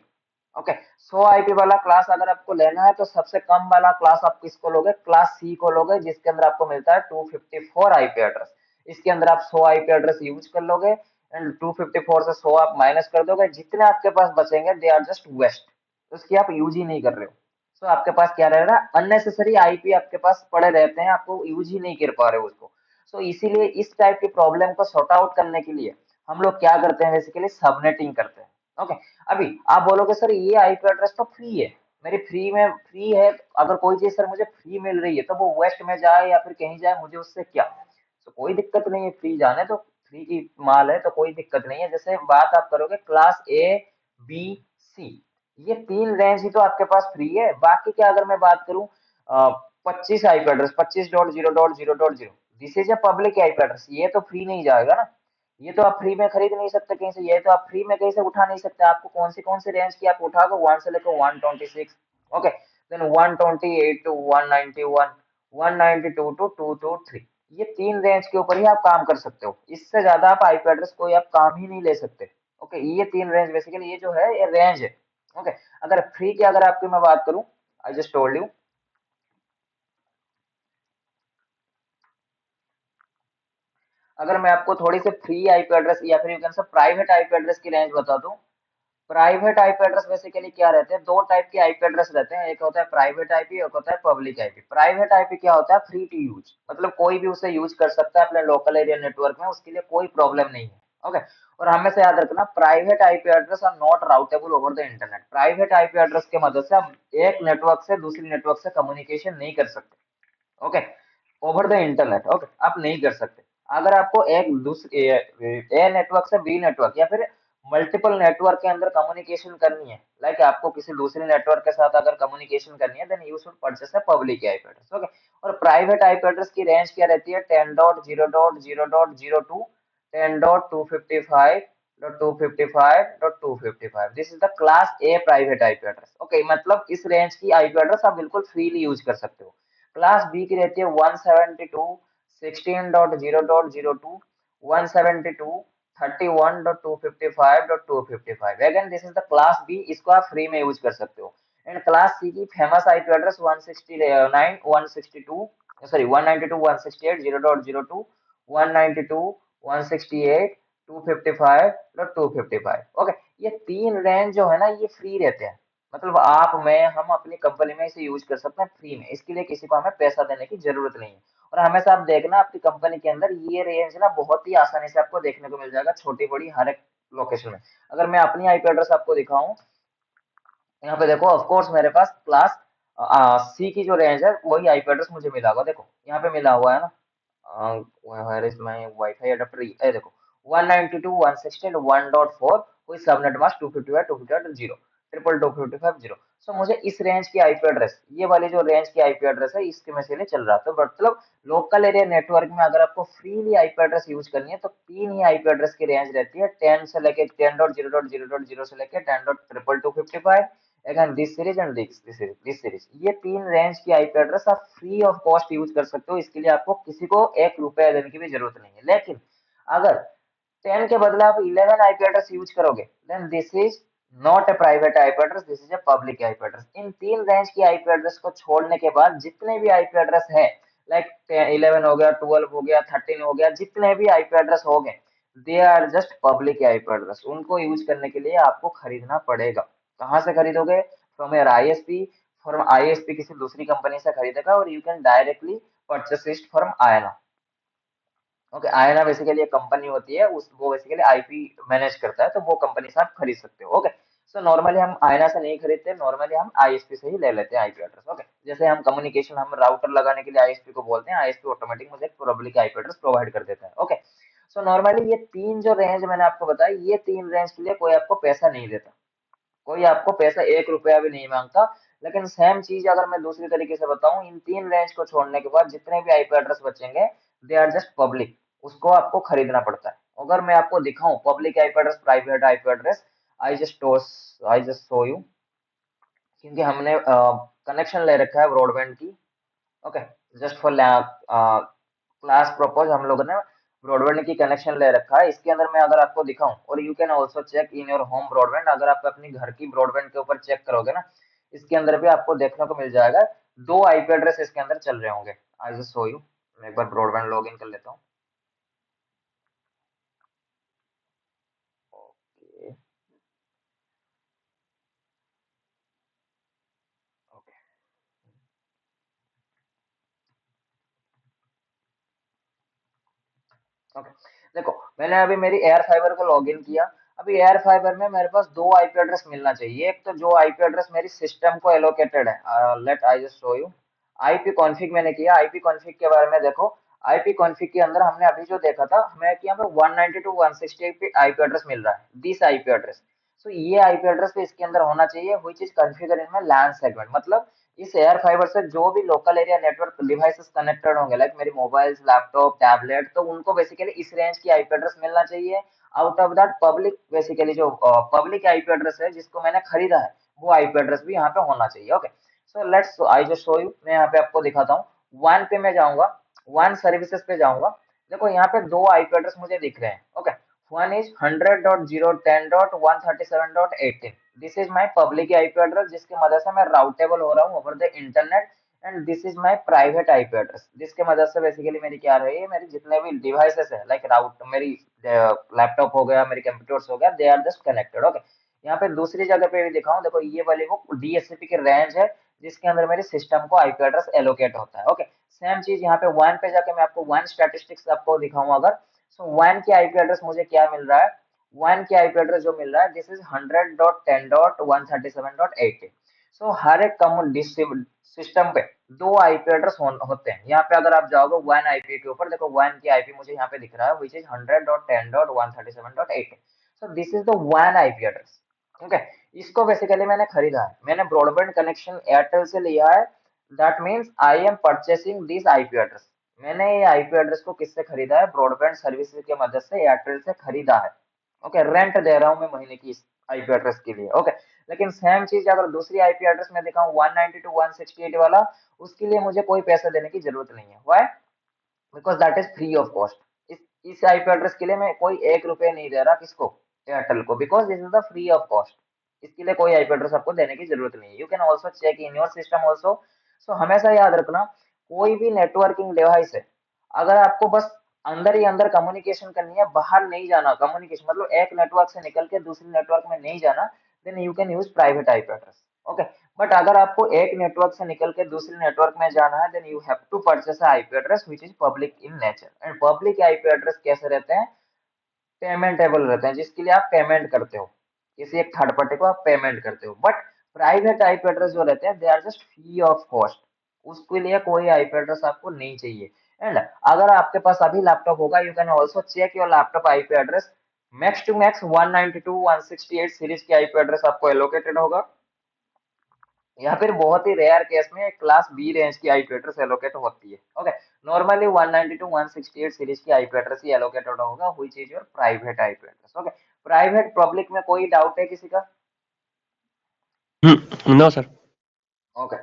ओके। 100 आईपी वाला क्लास अगर आपको लेना है तो सबसे कम वाला क्लास आप किसको लोगे, क्लास सी को लोगे, जिसके अंदर आपको मिलता है 254 आईपी एड्रेस। इसके अंदर आप 100 आईपी एड्रेस यूज कर लोगे एंड 254 से 100 आप माइनस कर दोगे, जितने आपके पास बचेंगे दे आर जस्ट वेस्ट, उसकी आप यूज ही नहीं कर रहे हो। सो आपके पास क्या रह रहा है, अननेसेसरी आईपी आपके पास पड़े रहते हैं, आपको यूज ही नहीं कर पा रहे हो उसको। सो इसीलिए इस टाइप की प्रॉब्लम को सॉर्ट आउट करने के लिए हम लोग क्या करते हैं, बेसिकली सबनेटिंग करते हैं। ओके। अभी आप बोलोगे सर ये आईपी एड्रेस तो फ्री है, मेरी फ्री में फ्री है, अगर कोई चीज सर मुझे फ्री मिल रही है तो वो वेस्ट में जाए या फिर कहीं जाए, मुझे उससे क्या। तो कोई दिक्कत नहीं है, फ्री जाने तो, फ्री की माल है तो कोई दिक्कत नहीं है। जैसे बात आप करोगे क्लास ए, बी, सी, ये तीन रेंज ही तो आपके पास फ्री है। बाकी क्या अगर मैं बात करूं 25 IP address, 25.0.0.0, this is a public IP address, ये तो फ्री नहीं जाएगा ना, ये तो आप फ्री में खरीद नहीं सकते कहीं से, ये तो आप फ्री में कहीं से उठा नहीं सकते। आपको कौन सी रेंज की आप उठाओगे, 1 से लेकर 126, ओके, देन 128 टू 191, 192 टू 223, ये तीन रेंज के ऊपर ही आप काम कर सकते हो। इससे ज्यादा आप आईपी एड्रेस कोई आप काम ही नहीं ले सकते। ओके, ये तीन रेंज बेसिकली, ये जो है ये रेंज है। ओके। अगर फ्री की अगर आपकी मैं बात करूं, आई जस्ट टोल्ड यू, अगर मैं आपको थोड़ी सी फ्री आईपी एड्रेस या फिर यू कैन से प्राइवेट आईपी एड्रेस की रेंज बता दूं। प्राइवेट आईपी एड्रेस बेसिकली क्या रहते हैं, दो टाइप के आईपी एड्रेस रहते हैं, एक होता है प्राइवेट आईपी, एक होता है पब्लिक आईपी। प्राइवेट आईपी क्या होता है, फ्री टू यूज, मतलब कोई भी उसे यूज कर सकता है अपने लोकल एरिया नेटवर्क में, उसके लिए कोई प्रॉब्लम नहीं है। ओके। और हमेशा याद रखना, private IP address are not routable over the internet. Private IP address की मदद से आप एक नेटवर्क से दूसरी नेटवर्क से कम्युनिकेशन नहीं कर सकते। Okay, over the internet, okay, आप नहीं कर सकते। अगर आपको एक दूसरे ए नेटवर्क से बी नेटवर्क या फिर मल्टीपल नेटवर्क के अंदर कम्युनिकेशन करनी है, लाइक आपको किसी दूसरे नेटवर्क के साथ अगर कम्युनिकेशन करनी है, then you should purchase a public IP address. Okay. और प्राइवेट आईपी एड्रेस की रेंज क्या रहती है, 10.0.0.02, 10.255.255.255, this is the class A private IP address. Okay, मतलब इस रेंज की आईपी एड्रेस आप बिल्कुल फ्रीली यूज कर सकते हो। क्लास बी की रहती है 172 16.0.02 172 31.255.255, again this is the class B, इसको आप फ्री में यूज कर सकते हो। एंड क्लास सी की famous IP address 169 162 sorry 192 168 0.02 192 168 255.255। Okay, ये तीन रेंज जो है ना ये फ्री रहते हैं, मतलब आप मैं हम अपनी कंपनी में इसे यूज कर सकते हैं फ्री में, इसके लिए किसी को हमें पैसा देने की जरूरत नहीं है। और हमेशा आप देखना आपकी कंपनी के अंदर ये रेंज ना बहुत ही आसानी से आपको देखने को मिल जाएगा, छोटी बड़ी हर एक लोकेशन में। अगर मैं अपनी आईपी एड्रेस आपको दिखाऊं, यहाँ पे देखो, ऑफ कोर्स मेरे पास क्लास सी की जो रेंज है वही आईपी एड्रेस मुझे मिला होगा, देखो यहाँ पे मिला हुआ है ना, where is my Wi-Fi adapter? ये देखो 192.168.1.4 कोई सबनेट मास्क 255.255.0 ट्रिपल 255.0। सो मुझे इस रेंज की आईपी एड्रेस, ये वाली जो रेंज की आईपी एड्रेस है इसके में से लिए चल रहा था, मतलब लोकल एरिया नेटवर्क में अगर आपको फ्रीली आईपी एड्रेस यूज करनी है तो तीन ही आईपी एड्रेस की रेंज रहती है, 10 से लेके 10.0.0.0 से लेके 10.255, again this series and this series, ये तीन रेंज की आईपी एड्रेस आप फ्री ऑफ कॉस्ट यूज कर सकते हो, इसके लिए आपको किसी को 1 रुपया देने की भी जरूरत नहीं है। लेकिन अगर 10 के बदले आप 11 आईपी एड्रेस यूज करोगे, then this is not a private IP address, this is a public IP address. इन तीन रेंज की आईपी एड्रेस को छोड़ने के बाद जितने भी आईपी एड्रेस है, लाइक 11 हो गया, 12 हो गया, 13 हो गया, जितने भी आईपी एड्रेस हो गए, they are just public IP address, उनको यूज करने के लिए आपको खरीदना पड़ेगा। कहाँ से खरीदोगे, from your ISP, from ISP किसी दूसरी कंपनी से खरीदेगा, और you can directly purchase it from IANA. Okay, IANA basically एक कंपनी होती है, उस वो बेसिकली आईपी मैनेज करता है, तो वो कंपनी से आप खरीद सकते हो। ओके। सो नॉर्मली हम आयना से नहीं खरीदते, नॉर्मली हम आईएसपी से ही ले लेते हैं आईपी एड्रेस। ओके, जैसे हम कम्युनिकेशन, हम राउटर लगाने के लिए आईएसपी को बोलते हैं, आईएसपी ऑटोमेटिक मुझे एक पब्लिक आईपी एड्रेस प्रोवाइड कर देता है। ओके। सो नॉर्मली ये तीन जो रेंज मैंने आपको बताई, ये तीन रेंज के लिए कोई आपको पैसा नहीं देता, कोई आपको पैसा 1 रुपया भी नहीं मांगता। लेकिन सेम चीज अगर मैं दूसरी तरीके से बताऊं, इन तीन रेंज को छोड़ने के बाद जितने भी आईपी एड्रेस बचेंगे, दे आर जस्ट पब्लिक, उसको आपको खरीदना पड़ता है। अगर मैं आपको दिखाऊं public IP address, private IP address, I just show you, क्योंकि हमने कनेक्शन ले रखा है ब्रॉडबैंड की। Okay, just for class propose हम लोगों ने ब्रॉडबैंड की कनेक्शन ले रखा है। इसके अंदर मैं अगर आपको दिखाऊं, और you can also check in your home broadband, अगर आप अपनी घर की ब्रॉडबैंड के ऊपर चेक करोगे ना, इसके अंदर भी आपको देखने को मिल जाएगा, दो आईपी एड्रेस इसके अंदर चल रहे होंगे। आई जस्ट शो यू, मैं एक बार ब्रॉडबैंड लॉग इन कर लेता हूँ। Okay, okay, okay. देखो, मैंने अभी मेरी एयर फाइबर को लॉगिन किया। अभी एयर फाइबर में मेरे पास दो आईपी एड्रेस मिलना चाहिए। एक तो जो आईपी एड्रेस मेरी सिस्टम को एलोकेटेड है, let I just show you. IP config मैंने किया। आईपी कॉन्फ़िग के बारे में देखो, आईपी कॉन्फ़िग के अंदर हमने अभी जो देखा था, हमें कि यहाँ पे 192.168 पे आईपी एड्रेस मिल रहा है, दिस आईपी एड्रेस। तो ये आईपी एड्रेस पे इसके अंदर होना चाहिए, which is configured in my LAN segment. मतलब इस एयर फाइबर से जो भी local area network devices connected होंगे, लाइक मेरी मोबाइल्स, लैपटॉप, टैबलेट, तो उनको बेसिकली इस रेंज की आईपी एड्रेस मिलना चाहिए। Out of that public, basically जो पब्लिक आईपी एड्रेस है जिसको मैंने खरीदा है, वो आईपी एड्रेस भी यहाँ पे होना चाहिए। Okay, so let's I just show you. मैं यहाँ पे आपको दिखाता हूँ। वन पे मैं जाऊंगा, वन सर्विसेज पे जाऊंगा। देखो यहाँ पे दो आईपी एड्रेस मुझे दिख रहे हैं। Okay, one is 100.010.137.18। This is my public IP address, जिसकी मदद से मैं राउटेबल हो रहा हूँ over the internet. And this is my private IP address, जिसके मदद से बेसिकली मेरी क्या रही है, मेरी जितने भी डिवाइसेस है, लाइक राउट, मेरी लैपटॉप हो गया, मेरी कंप्यूटर्स हो गया, they are just connected. Okay, यहाँ पे दूसरी जगह पे भी दिखाऊं, देखो ये वाली वो डीएचसीपी की रेंज है, जिसके अंदर मेरे सिस्टम को आईपी एड्रेस एलोकेट होता है। ओके, सेम चीज यहाँ पे वन पे जाके मैं आपको वन स्टैटिस्टिक्स आपको दिखाऊं अगर, सो वन के आईपी एड्रेस मुझे क्या मिल रहा है, वन के आईपी एड्रेस जो मिल रहा है, दिस इज 100.10.137.80। सो हर एक कॉमन सिस्टम पे दो आईपी एड्रेस होते हैं। यहाँ पे अगर आप जाओगे वन आईपी के ऊपर, देखो वन की आईपी मुझे यहाँ पे दिख रहा है, which is 100.10.137.80। So this is the one IP address. Okay, इसको बेसिकली मैंने खरीदा है, मैंने ब्रॉडबैंड कनेक्शन एयरटेल से लिया है। That means I am purchasing this IP address. मैंने ये आईपी एड्रेस को किससे खरीदा है, ब्रॉडबैंड सर्विसेज की मदद से एयरटेल से खरीदा है। ओके, रेंट दे रहा हूँ मैं महीने की इस आईपी एड्रेस के लिए। ओके, लेकिन सेम चीज अगर दूसरी आईपी एड्रेस में दिखाऊं, 192.168 वाला, उसके लिए मुझे कोई पैसा देने की जरूरत नहीं है। Why? Because that is free of cost. इस आईपी एड्रेस के लिए मैं कोई एक रुपए नहीं दे रहा किसको, एयरटेल को, because this is the free of cost. इसके लिए कोई आईपी एड्रेस आपको देने की जरूरत नहीं है। You can also check in your system also. So हमेशा याद रखना, कोई भी नेटवर्किंग डिवाइस है, अगर आपको बस अंदर ही अंदर कम्युनिकेशन करनी है, बाहर नहीं जाना, कम्युनिकेशन मतलब एक नेटवर्क से निकल के दूसरे नेटवर्क में नहीं जाना, then you can use private IP address. Okay, but अगर आपको एक नेटवर्क से निकल के दूसरे नेटवर्क में जाना है, then you have to purchase IP address which is public in nature. And public IP address कैसे रहते हैं, पेमेंटेबल रहते हैं, जिसके लिए आप पेमेंट करते हो, किसी एक थर्ड पार्टी को आप पेमेंट करते हो। बट प्राइवेट आईपी एड्रेस जो रहते हैं, they are just free of cost. उसके लिए कोई आईपी एड्रेस आपको नहीं चाहिए। एंड अगर आपके पास अभी लैपटॉप होगा, you can also check your laptop IP address. Max to max 192.168 series की आईपी एड्रेस आपको एलोकेटेड होगा, या फिर बहुत ही रेयर केस में क्लास बी रेंज की आईपी एड्रेस एलोकेट होती है। ओके, नॉर्मली 192.168 सीरीज की आईपी एड्रेस ही एलोकेटेड होगा, which is your private IP address. Okay, private public में कोई डाउट है किसी का? No sir. ओके,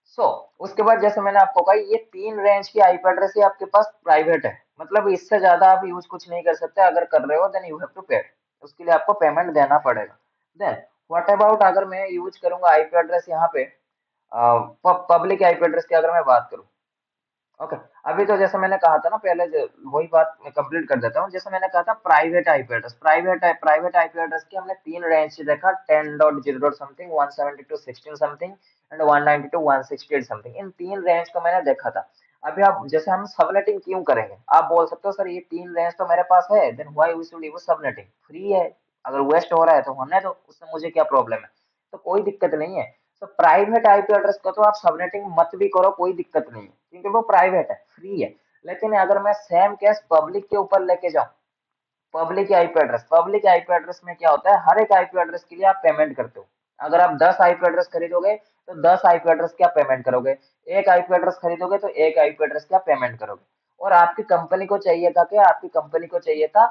सो उसके बाद जैसे मैंने आपको कहा, ये तीन रेंज की आईपी एड्रेस ही आपके पास प्राइवेट है, मतलब इससे ज्यादा आप यूज कुछ नहीं कर सकते। अगर कर रहे हो देन यू हैव टू पे, उसके लिए आपको पेमेंट देना पड़ेगा। देन व्हाट अबाउट अगर मैं यूज करूंगा आईपी एड्रेस यहाँ पे, पब्लिक आईपी एड्रेस की अगर मैं बात करूं। ओके, अभी तो जैसे मैंने कहा था ना पहले, वही बात मैं कंप्लीट कर देता हूँ। जैसे मैंने कहा था private IP address, private IP address की हमने तीन रेंज देखा, 10.0 समथिंग, 172.16 समथिंग, एंड 192.168 समथिंग। इन तीन रेंज को मैंने देखा था। अभी आप जैसे हम सबनेटिंग क्यों करेंगे, आप बोल सकते हो सर ये तीन रेंज तो मेरे पास है, then why we should use subnetting, free है, अगर वेस्ट हो रहा है तो होने दो, उससे मुझे क्या प्रॉब्लम है। तो कोई दिक्कत नहीं है। तो प्राइवेट आईपी एड्रेस को तो आप सबनेटिंग मत भी करो, कोई दिक्कत नहीं है, क्योंकि वो प्राइवेट है, फ्री है। लेकिन अगर मैं सेम केस पब्लिक के ऊपर लेके जाऊं, पब्लिक आईपी एड्रेस में क्या होता है, हर एक आईपी एड्रेस के लिए आप पेमेंट करते हो। अगर आप 10 आईपी एड्रेस खरीदोगे तो 10 आईपी एड्रेस की आप पेमेंट करोगे, एक आईपी एड्रेस खरीदोगे तो एक आईपी एड्रेस की आप पेमेंट करोगे। और आपकी कंपनी को चाहिए था क्या, आपकी कंपनी को चाहिए था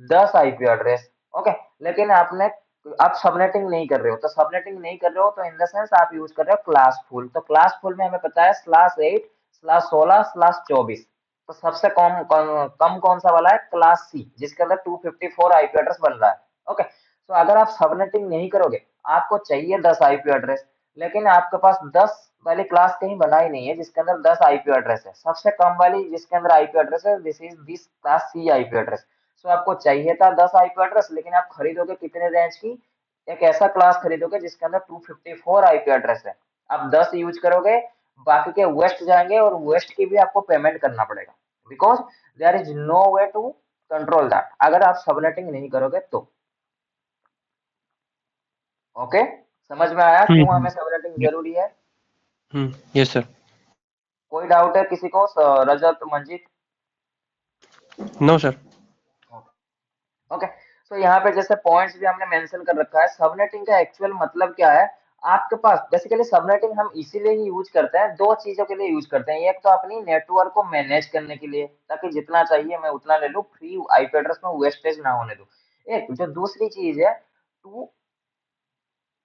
10 आईपी एड्रेस। ओके, लेकिन आपने, आप सबनेटिंग नहीं कर रहे हो, तो सबनेटिंग नहीं कर रहे हो तो इन द सेंस आप यूज कर रहे हो क्लासफुल। तो क्लासफुल में हमें पता है /8/16/24। तो सबसे कम कौन सा वाला है, क्लास सी, जिसके अंदर 254 आईपी एड्रेस बन रहा है। ओके, तो अगर आप सबनेटिंग नहीं करोगे, आपको चाहिए 10 आईपी एड्रेस, लेकिन आपके पास 10 वाली क्लास कहीं बनाई नहीं है जिसके अंदर 10 आईपी एड्रेस है। सबसे कम वाली जिसके अंदर आईपी एड्रेस है, this is this class C IP address. So आपको चाहिए था 10 आईपी एड्रेस, लेकिन आप खरीदोगे कितने रेंज की, एक ऐसा क्लास खरीदोगे जिसके अंदर 254 आईपी एड्रेस है। आप 10 यूज करोगे, बाकी के वेस्ट जाएंगे, और वेस्ट की भी आपको पेमेंट करना पड़ेगा, because there is no way to control that, अगर आप सबनेटिंग नहीं करोगे तो। ओके, समझ में आया क्यों हमें सबनेटिंग जरूरी है? Yes sir. कोई डाउट है किसी को, Rajat, Manjeet? No sir. Okay, तो यहाँ पे जैसे पॉइंट्स भी हमने मेंशन कर रखा है। सबनेटिंग का एक्चुअल मतलब क्या है, आपके पास बेसिकली सबनेटिंग हम इसीलिए ही यूज करते हैं, दो चीजों के लिए यूज करते हैं। एक तो अपनी नेटवर्क को मैनेज करने के लिए, ताकि जितना चाहिए मैं उतना ले लूं, फ्री आईपी एड्रेस में वेस्टेज ना होने दूं। एक जो दूसरी चीज है, टू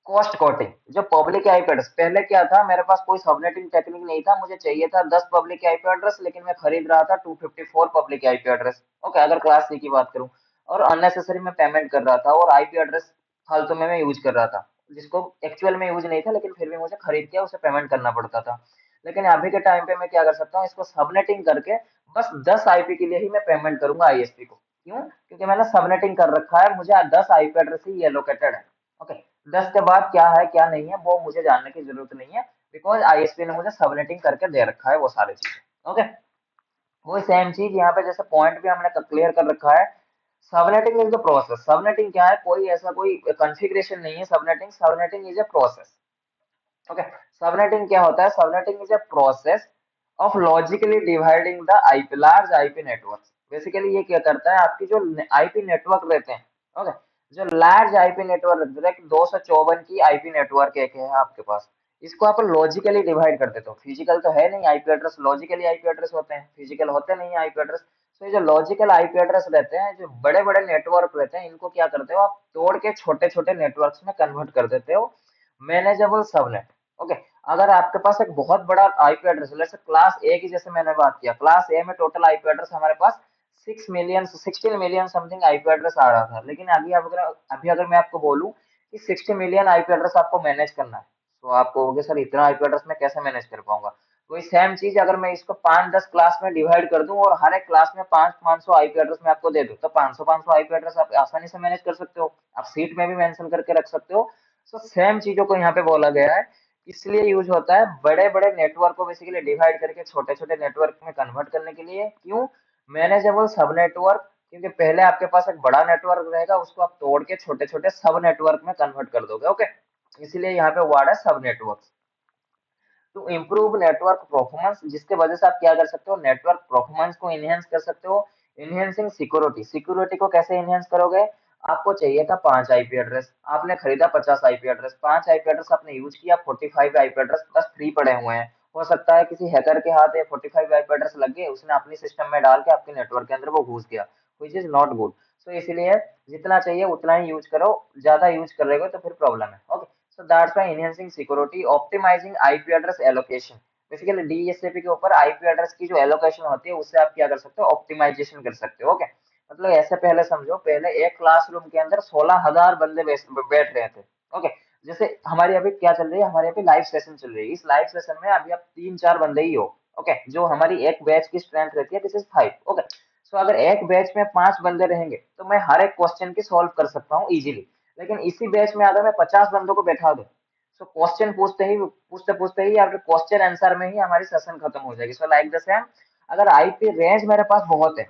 कॉस्ट कटिंग, जो पब्लिक आईपी एड्रेस, पहले क्या था, मेरे पास कोई सबनेटिंग टेक्निक नहीं था, मुझे चाहिए था 10 पब्लिक आईपी एड्रेस, लेकिन मैं खरीद रहा था 254 पब्लिक आईपी एड्रेस। ओके, अगर क्लास सी की बात करूं, और अननेसेसरी मैं पेमेंट कर रहा था, और आईपी एड्रेस फालतू में मैं यूज कर रहा था, जिसको एक्चुअल में यूज नहीं था, लेकिन फिर भी मुझे खरीद के उसे पेमेंट करना पड़ता था। लेकिन अभी के टाइम पे मैं क्या कर सकता हूँ, इसको सबनेटिंग करके बस 10 आईपी के लिए ही मैं पेमेंट करूंगा आईएसपी को। क्यों? क्योंकि मैंने सबनेटिंग कर रखा है, मुझे 10 आईपी एड्रेस ही एलोकेटेड है। ओके, 10 के बाद क्या है क्या नहीं है वो मुझे जानने की जरूरत नहीं है, बिकॉज आईएसपी ने मुझे सबनेटिंग करके दे रखा है वो सारी चीजें। ओके, वही सेम चीज यहाँ पे जैसे पॉइंट भी हमने क्लियर कर रखा है। Subnetting is the process. Subnetting क्या है, कोई ऐसा कोई कॉन्फ़िगरेशन नहीं है। Subnetting subnetting is a process. Okay, subnetting क्या होता है, subnetting is a process of logically dividing the IP large IP network. Basically ये क्या करता है, आपकी जो आईपी नेटवर्क रहते हैं, ओके, जो लार्ज आईपी नेटवर्क, डायरेक्ट 254 की आईपी नेटवर्क एक है आपके पास, इसको आप लॉजिकली डिवाइड कर देते हो। फिजिकल तो है नहीं IP address, logically IP address होते हैं, फिजिकल होते नहीं आईपी एड्रेस। तो ये जो लॉजिकल आईपी एड्रेस रहते हैं, जो बड़े बड़े नेटवर्क रहते हैं, इनको क्या करते हो आप, तोड़ के छोटे छोटे नेटवर्क्स में कन्वर्ट कर देते हो, मैनेजेबल सबनेट। ओके, अगर आपके पास एक बहुत बड़ा आईपी एड्रेस है, जैसे क्लास ए की, जैसे मैंने बात किया, क्लास ए में टोटल आईपी एड्रेस हमारे पास 16 मिलियन समथिंग आईपी एड्रेस आ रहा था, लेकिन अभी अगर मैं आपको बोलूं कि 60 मिलियन आईपी एड्रेस आपको मैनेज करना है, तो आप कहोगे सर इतना आईपी एड्रेस मैं कैसे मैनेज कर पाऊंगा। वही सेम चीज अगर मैं इसको 5-10 क्लास में डिवाइड कर दूं, और हर एक क्लास में 500 आईपी एड्रेस मैं आपको दे दूं, तो 500 आईपी एड्रेस आप आसानी से मैनेज कर सकते हो। आप सीट में भी मेंशन करके रख सकते हो। तो सेम चीजों को यहाँ पे बोला गया है, इसलिए यूज होता है बड़े बड़े नेटवर्क को बेसिकली डिवाइड करके छोटे छोटे नेटवर्क में कन्वर्ट करने के लिए। क्यों? मैनेजेबल सब नेटवर्क, क्योंकि पहले आपके पास एक बड़ा नेटवर्क रहेगा, उसको आप तोड़ के छोटे छोटे सब नेटवर्क में कन्वर्ट कर दोगे। ओके, इसलिए यहाँ पे वर्ड है सब network. To improve network performance, जिसके वजह से आप क्या कर सकते हो, नेटवर्क परफॉर्मेंस को इनहेंस कर सकते हो। इनहेंसिंग सिक्योरिटी, सिक्योरिटी को कैसे इनहेंस करोगे, आपको चाहिए था 5 आईपी एड्रेस, आपने खरीदा 50 आईपी एड्रेस, 5 आईपी एड्रेस आपने यूज किया, 45 आईपी एड्रेस बस फ्री पड़े हुए हैं। हो सकता है किसी हैकर के हाथ ये 45 आईपी एड्रेस लग गए, उसने अपनी सिस्टम में डाल के आपके नेटवर्क के अंदर वो घुस गया, विच इज नॉट गुड। सो इसलिए जितना चाहिए उतना ही यूज करो, ज्यादा यूज कर रहे हो तो फिर प्रॉब्लम है। Okay, so that's why enhancing security, optimizing IP address allocation। Basically DSCP के ऊपर आईपी एड्रेस की जो एलोकेशन होती है, उससे आप क्या कर सकते हो, ऑप्टिमाइजेशन कर सकते हो। ओके, मतलब ऐसे पहले समझो, पहले एक क्लासरूम के अंदर 16,000 बंदे बैठ रहे थे। ओके, जैसे हमारी अभी क्या चल रही है, हमारी अभी लाइव सेशन चल रही है, इस लाइव सेशन में अभी आप 3-4 बंदे ही हो। ओके, जो हमारी एक बैच की स्ट्रेंथ रहती है, दिस इज 5। ओके, सो अगर एक बैच में 5 बंदे रहेंगे, तो मैं हर एक क्वेश्चन की सॉल्व कर सकता हूँ इजीली। लेकिन इसी बैच में अगर मैं 50 बंदों को बैठा दूं, तो क्वेश्चन पूछते पूछते ही या फिर क्वेश्चन आंसर में ही हमारी सेशन खत्म हो जाएगी। सो लाइक द सेम, अगर आईपी रेंज मेरे पास बहुत है,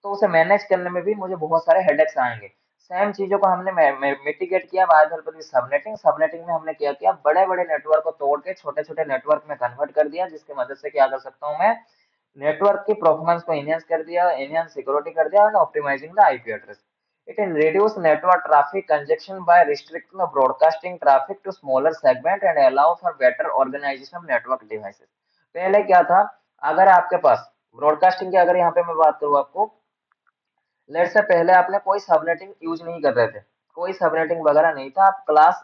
तो उसे मैनेज करने में भी मुझे बहुत सारे हेडेक्स आएंगे। सेम चीजों को हमने मिटिगेट किया by help of subnetting. Subnetting में हमने क्या किया, बड़े बड़े नेटवर्क को तोड़ के छोटे छोटे नेटवर्क में कन्वर्ट कर दिया, जिसकी मदद से क्या कर सकता हूँ मैं, नेटवर्क की परफॉर्मेंस को एनहांस कर दिया, एनहांस सिक्योरिटी कर दिया, and optimizing the IP address. It can reduce network traffic congestion by restricting the broadcasting traffic to smaller segment and allow for better organization of network devices। पहले क्या था, अगर आपके पास ब्रॉडकास्टिंग की अगर यहाँ पे मैं बात करूँ आपको, लेट से पहले आपने कोई सबनेटिंग यूज नहीं कर रहे थे, कोई सबनेटिंग वगैरह नहीं था, आप क्लास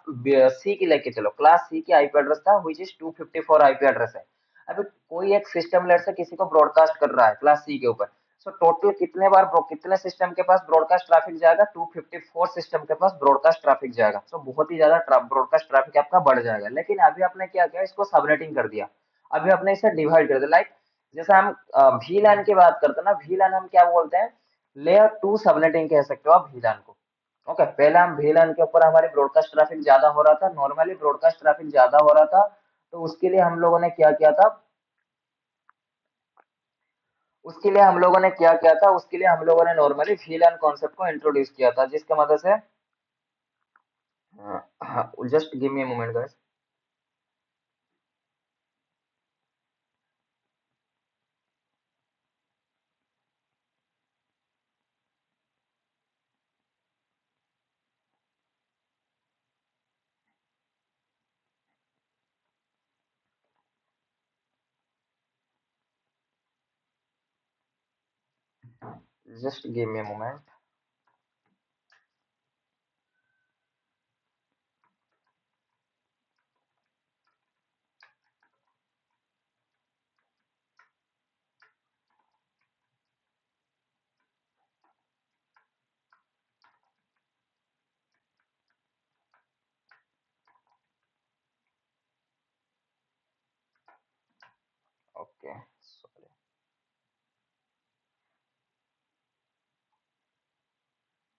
सी की लेके चलो, क्लास सी की आईपी एड्रेस था, विच इज 254 आईपी एड्रेस है। अभी कोई एक सिस्टम लेट से किसी को ब्रॉडकास्ट कर रहा है क्लास सी के ऊपर, सो टोटल कितने बार कितने सिस्टम के पास ब्रॉडकास्ट ट्रैफिक जाएगा, 254 सिस्टम के पास ब्रॉडकास्ट ट्रैफिक जाएगा। सो बहुत ही ज्यादा ब्रॉडकास्ट ट्रैफिक आपका बढ़ जाएगा। लेकिन अभी आपने क्या किया, इसको सबनेटिंग कर दिया। अभी आपने इसे डिवाइड कर दिया। लाइक जैसे हम VLAN की बात करते हैं ना, VLAN हम क्या बोलते हैं, लेयर 2 सबनेटिंग कह सकते हो आप VLAN को। ओके, पहले हम VLAN के ऊपर हमारी ब्रॉडकास्ट ट्रैफिक ज्यादा हो रहा था, नॉर्मली ब्रॉडकास्ट ट्रैफिक ज्यादा हो रहा था, तो उसके लिए हम लोगों ने क्या किया था, उसके लिए हम लोगों ने नॉर्मली VLAN कॉन्सेप्ट को इंट्रोड्यूस किया था, जिसके मदद से just give me a moment guys. Just give me a moment. Okay, sorry.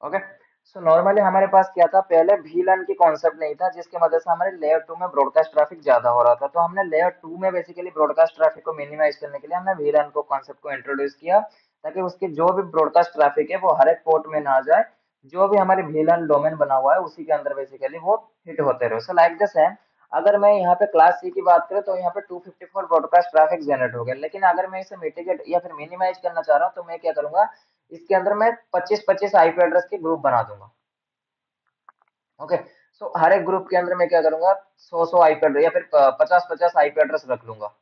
Okay, so normally हमारे पास क्या था, पहले VLAN की कॉन्सेप्ट नहीं था, जिसकी वजह से हमारे लेयर 2 में ब्रॉडकास्ट ट्रैफिक ज्यादा हो रहा था। तो हमने लेयर 2 में बेसिकली ब्रॉडकास्ट ट्रैफिक को मिनिमाइज करने के लिए हमने VLAN को कॉन्सेप्ट को इंट्रोड्यूस किया, ताकि उसकी जो भी ब्रॉडकास्ट ट्रैफिक है वो हर एक पोर्ट में ना जाए, जो भी हमारे VLAN डोमेन बना हुआ है उसी के अंदर बेसिकली वो हिट होते रहे। सो लाइक द सेम, अगर मैं यहाँ पे क्लास सी की बात करूँ तो यहाँ पे 254 ब्रॉडकास्ट ट्रैफिक जनरेट हो गया। लेकिन अगर मैं इसे मिटिगेट या फिर मिनिमाइज करना चाह रहा हूँ, तो मैं क्या करूंगा, इसके अंदर मैं 25-25 आईपी एड्रेस के ग्रुप बना दूंगा। ओके, सो हर एक ग्रुप के अंदर मैं क्या करूंगा, 100-100 आईपी एड्रेस या फिर 50-50 आईपी एड्रेस रख लूंगा।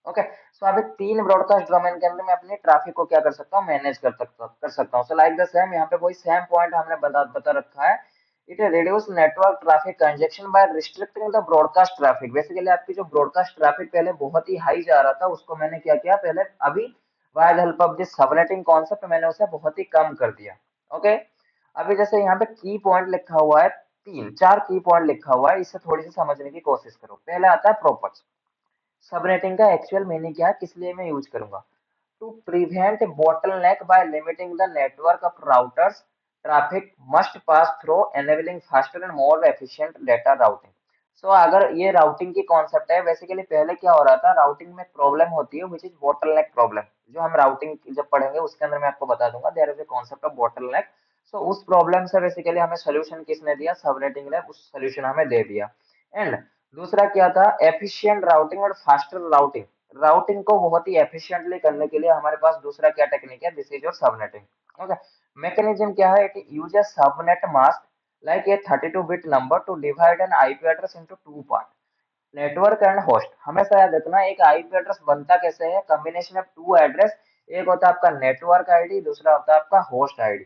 ओके, सो अभी 3 ब्रॉडकास्ट डोमेन के अंदर मैं अपनी ट्रैफिक को क्या कर सकता हूँ, मैनेज कर सकता हूँ। सो लाइक द सेम, यहाँ पे वही सेम पॉइंट हमने बता रखा है। It reduce network traffic congestion by restricting the broadcast traffic. Basically आपकी जो ब्रॉडकास्ट ट्रैफिक पहले बहुत ही हाई जा रहा था, उसको मैंने क्या किया, पहले अभी bye the help of this subnetting concept मैंने उसे बहुत ही कम कर दिया। ओके, अभी जैसे यहाँ पे की पॉइंट लिखा हुआ है, 3-4 की पॉइंट लिखा हुआ है, इसे थोड़ी सी समझने की कोशिश करो। पहले आता है प्रॉपर्टी। सबनेटिंग का एक्चुअल मीनिंग क्या है, किस लिए मैं यूज करूंगा, to prevent bottleneck by limiting the network of routers traffic must pass through enabling faster and more efficient data routing। सो अगर ये राउटिंग की कॉन्सेप्ट है, बेसिकली पहले क्या हो रहा था, राउटिंग में प्रॉब्लम होती है विच इज bottleneck प्रॉब्लम, जो हम राउटिंग जब पढ़ेंगे उसके अंदर मैं आपको बता दूंगा, there is a concept of bottleneck। So उस प्रॉब्लम से बेसिकली हमें सोल्यूशन किसने दिया, सबनेटिंग ने उस सोल्यूशन हमें दे दिया। एंड दूसरा क्या था, एफिशिएंट राउटिंग और फास्टर राउटिंग। राउटिंग को बहुत ही एफिशिएंटली करने के लिए हमारे पास दूसरा क्या टेक्निक है, this is your subnetting. Okay, mechanism क्या है, it uses subnet mask like a 32 bit number two divide N IP address into two part, network and host. हमेशा याद रखना, एक आईपी एड्रेस बनता कैसे है, कॉम्बिनेशन ऑफ टू एड्रेस। एक होता है आपका नेटवर्क आईडी, दूसरा होता है आपका होस्ट आईडी।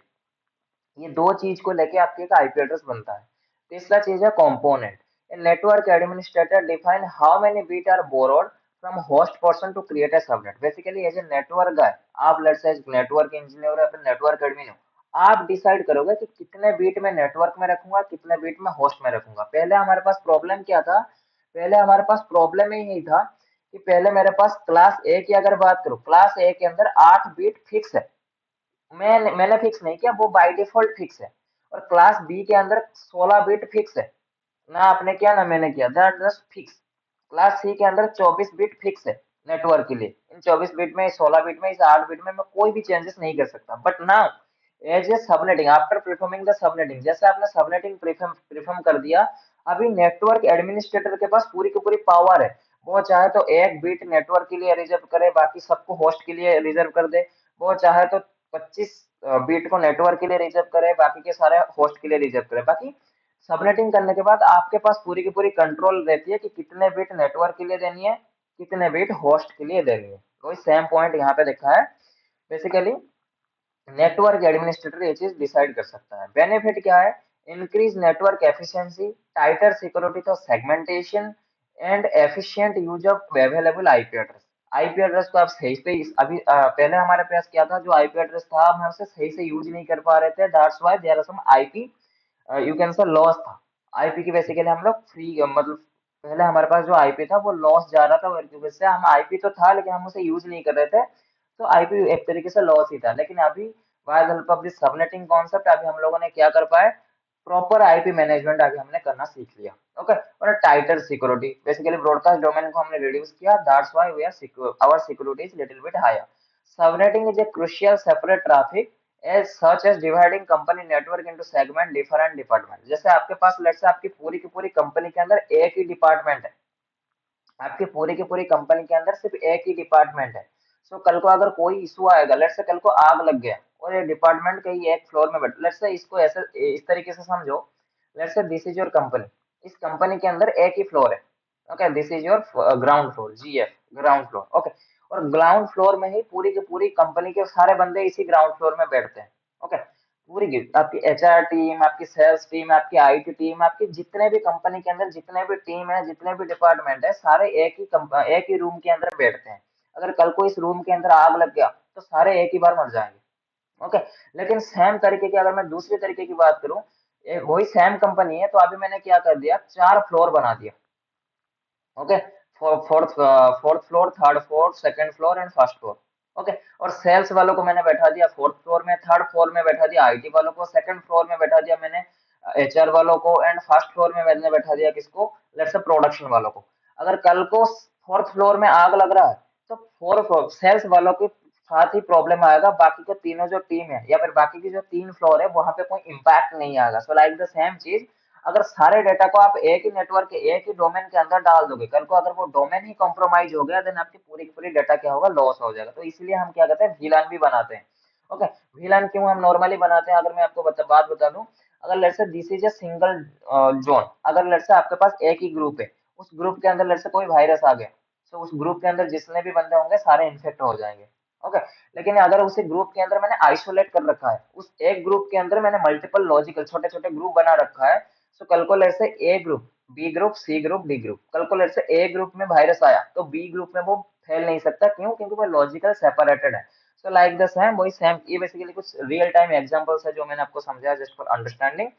ये दो चीज को लेके आपके एक आईपी एड्रेस बनता है। तीसरा चीज है component. A network administrator define how many bit are borrowed from host portion to create a subnet. Basically as a network guy, आप लेट्स से नेटवर्क इंजीनियर या फिर नेटवर्क एडमिन हो, आप डिसाइड करोगे कि कितने बीट में नेटवर्क में रखूंगा, कितने बीट में होस्ट में रखूंगा। पहले हमारे पास प्रॉब्लम क्या था, पहले हमारे पास प्रॉब्लम ही नहीं था कि पहले मेरे पास क्लास ए की अगर बात करूं, क्लास ए के अंदर 8 बीट फिक्स है। मैंने फिक्स नहीं किया, वो बाय डिफॉल्ट फिक्स है। और क्लास बी के अंदर 16 बिट फिक्स है, ना आपने किया ना मैंने किया, that just fix. Class C के अंदर 24 बिट फिक्स है नेटवर्क के लिए। इन 24 बिट में, 16 बिट में, इस 8 बिट में मैं कोई भी चेंजेस नहीं कर सकता। But now as a subnetting, after performing the subnetting, जैसे आपने सबनेटिंग परफॉर्म कर दिया, अभी नेटवर्क एडमिनिस्ट्रेटर के पास पूरी की पूरी पावर है। वो चाहे तो एक बिट नेटवर्क के लिए रिजर्व करे, बाकी सबको होस्ट के लिए रिजर्व कर दे। वो चाहे तो 25 बीट को नेटवर्क के लिए रिजर्व करे, बाकी के सारे होस्ट के लिए रिजर्व करे। बाकी सबनेटिंग करने के बाद आपके पास पूरी की पूरी कंट्रोल रहती है कि कितने बिट नेटवर्क के लिए देनी है, कितने बिट होस्ट के लिए देनी है। तो सेम पॉइंट यहाँ पे देखा है। बेसिकली नेटवर्क एडमिनिस्ट्रेटर ये चीज डिसाइड कर सकता है। बेनिफिट क्या है, इंक्रीज नेटवर्क एफिशिएंसी, टाइटर सिक्योरिटी तो segmentation, and efficient use of available IP address. IP address को आप सही से अभी पहले हमारे पास क्या था, जो आईपी एड्रेस था हम उसे सही से यूज नहीं कर पा रहे थे, that's why there are some IP you can say loss था। आईपी की बेसिकली हम लोग फ्री मतलब पहले हमारे पास जो आईपी था वो लॉस जा रहा था, और की वजह से हम आईपी तो था लेकिन हम उसे यूज नहीं कर रहे थे, तो आईपी एक तरीके से लॉस ही था। लेकिन अभी bye the help of this subnetting concept अभी हम लोगों ने क्या कर पाए, प्रॉपर आईपी मैनेजमेंट अभी हमने करना सीख लिया। ओके, और tighter security, basically broadcast domain को हमने रिड्यूस किया, that's why we are secure, our security is little bit higher. Subnetting is a crucial separate traffic as such as dividing company network into segment different department। जैसे आपके पास let's say आपकी पूरी की पूरी company के अंदर एक ही डिपार्टमेंट है, आपकी पूरी की पूरी कंपनी के अंदर सिर्फ एक ही डिपार्टमेंट है। सो कल को अगर कोई इशू आएगा, लेट्स से कल को आग लग गया और ये डिपार्टमेंट कहीं एक फ्लोर में बैठ, लेट्स से इसको ऐसे इस तरीके से समझो, let's say this is your company, इस कंपनी के अंदर एक ही फ्लोर है। Okay, this is your ground floor, GF ground floor. Okay, और ग्राउंड फ्लोर में ही पूरी की पूरी कंपनी के सारे बंदे इसी ग्राउंड फ्लोर में बैठते हैं। ओके, पूरी की आपकी एचआर टीम, आपकी सेल्स टीम, आपकी आईटी टीम, आपकी जितने भी कंपनी के अंदर जितने भी टीम है, जितने भी डिपार्टमेंट है, सारे एक ही रूम के अंदर बैठते हैं। अगर कल को इस रूम के अंदर आग लग गया तो सारे एक ही बार मर जाएंगे। ओके, लेकिन सेम तरीके की अगर मैं दूसरी तरीके की बात करूं, वही सेम कंपनी है तो अभी मैंने क्या कर दिया, 4 फ्लोर बना दिया। Okay, fourth fourth floor, third floor, second floor and first floor. Okay, और सेल्स वालों को मैंने बैठा दिया फोर्थ फ्लोर में, थर्ड फ्लोर में बैठा दिया आईटी वालों को, सेकंड फ्लोर में बैठा दिया मैंने एचआर वालों को, एंड फर्स्ट फ्लोर में मैंने बैठा दिया किसको, लेट्स से प्रोडक्शन वालों को। अगर कल को फोर्थ फ्लोर में आग लग रहा है तो फोर सेल्स वालों के साथ ही प्रॉब्लम आएगा, बाकी के तीनों जो टीम है या फिर बाकी की जो 3 फ्लोर है वहां पे कोई इम्पैक्ट नहीं आएगा। सो लाइक द सेम चीज, अगर सारे डेटा को आप एक ही नेटवर्क के एक ही डोमेन के अंदर डाल दोगे, कल को अगर वो डोमेन ही कॉम्प्रोमाइज हो गया, देन आपकी पूरी की पूरी डेटा क्या होगा, लॉस हो जाएगा। तो इसलिए हम क्या करते हैं, वीलान भी बनाते हैं। ओके, वीलान क्यों हम नॉर्मली बनाते हैं, अगर मैं आपको बात बता दूं, अगर let's say this is a single zone, अगर लेट्स से आपके पास एक ही ग्रुप है, उस ग्रुप के अंदर लेट्स से कोई वायरस आ गया, तो उस ग्रुप के अंदर जितने भी बंदे होंगे सारे इन्फेक्ट हो जाएंगे। ओके, लेकिन अगर उसी ग्रुप के अंदर मैंने आइसोलेट कर रखा है, उस एक ग्रुप के अंदर मैंने मल्टीपल लॉजिकल छोटे छोटे ग्रुप बना रखा है, तो कल को let's say A group, B group, C group, D group, कल को लेट्स से ए ग्रुप में वायरस आया तो बी ग्रुप में वो फैल नहीं सकता, क्यों, क्योंकि वो लॉजिकल सेपरेटेड है। सो लाइक द सेम, वही सेम, ये बेसिकली कुछ रियल टाइम एग्जांपल्स है जो मैंने आपको समझाया जस्ट फॉर अंडरस्टैंडिंग।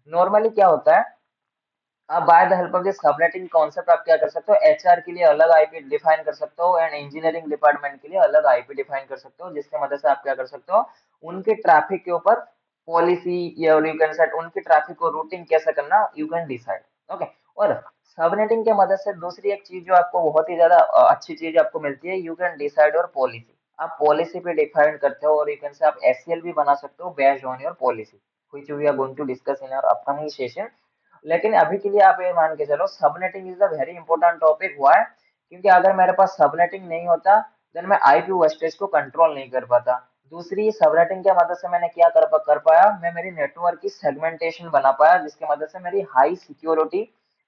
नॉर्मली क्या होता है, आप bye the help of this subnetting concept आप क्या कर सकते हो, एचआर के लिए अलग आईपी डिफाइन कर सकते हो एंड इंजीनियरिंग डिपार्टमेंट के लिए अलग आईपी डिफाइन कर सकते हो, जिसके मदद से आप क्या कर सकते हो, उनके ट्रैफिक के ऊपर पॉलिसी या यू कैन सेट उनकी ट्रैफिक को रूटिंग कैसे करना, यू कैन डिसाइड। ओके, और सबनेटिंग के मदद से दूसरी एक चीज जो आपको बहुत ही ज्यादा अच्छी चीज आपको मिलती है, you can decide your policy. आप पॉलिसी पे डिफाइन करते हो, और यू कैन से आप एससीएल भी बना सकते हो based on your policy, which we are going to discuss in our upcoming session. लेकिन अभी के लिए आप ये मान के चलो, subnetting is a very important topic. हुआ है क्योंकि अगर मेरे पास सबनेटिंग नहीं होता, देन मैं आईपी वेस्टेज को कंट्रोल नहीं कर पाता। दूसरी, सबनेटिंग की मदद से मैंने क्या कर पाया, मैं मेरी नेटवर्क की सेगमेंटेशन बना पाया, जिसकी मदद से मेरी हाई सिक्योरिटी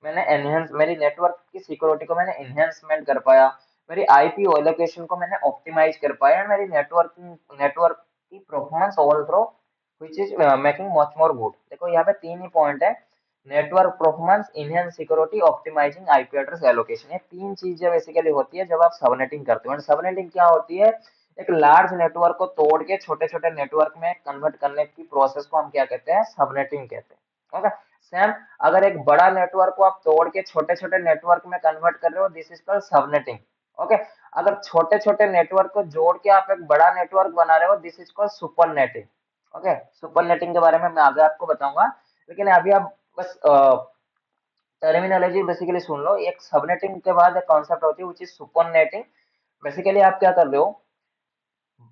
मैंने एनहेंस, मेरी नेटवर्क की सिक्योरिटी को मैंने एनहेंसमेंट कर पाया, मेरी आईपी एलोकेशन को मैंने ऑप्टिमाइज कर पाया, मेरी नेटवर्क की performance overall which is making much more good. देखो यहाँ पे 3 ही पॉइंट है, network performance, enhance security, optimizing IP address allocation. ये 3 चीजें बेसिकली होती है जब आप सबनेटिंग करते हो। एंड सबनेटिंग क्या होती है, एक लार्ज नेटवर्क को तोड़ के छोटे छोटे नेटवर्क में कन्वर्ट करने की प्रोसेस को हम क्या कहते हैं, सबनेटिंग कहते हैं। ओके, सेम, अगर एक बड़ा नेटवर्क को आप तोड़ के छोटे छोटे नेटवर्क में कन्वर्ट कर रहे हो, this is called subnetting. Okay, अगर छोटे छोटे नेटवर्क को जोड़ के आप एक बड़ा नेटवर्क बना रहे हो, this is called super netting. Okay, super netting के बारे में मैं आगे आपको बताऊंगा, लेकिन अभी आप बस टर्मिनोलॉजी बेसिकली सुन लो। एक सबनेटिंग के बाद एक कॉन्सेप्ट होती है which is super netting. Basically आप क्या कर रहे हो,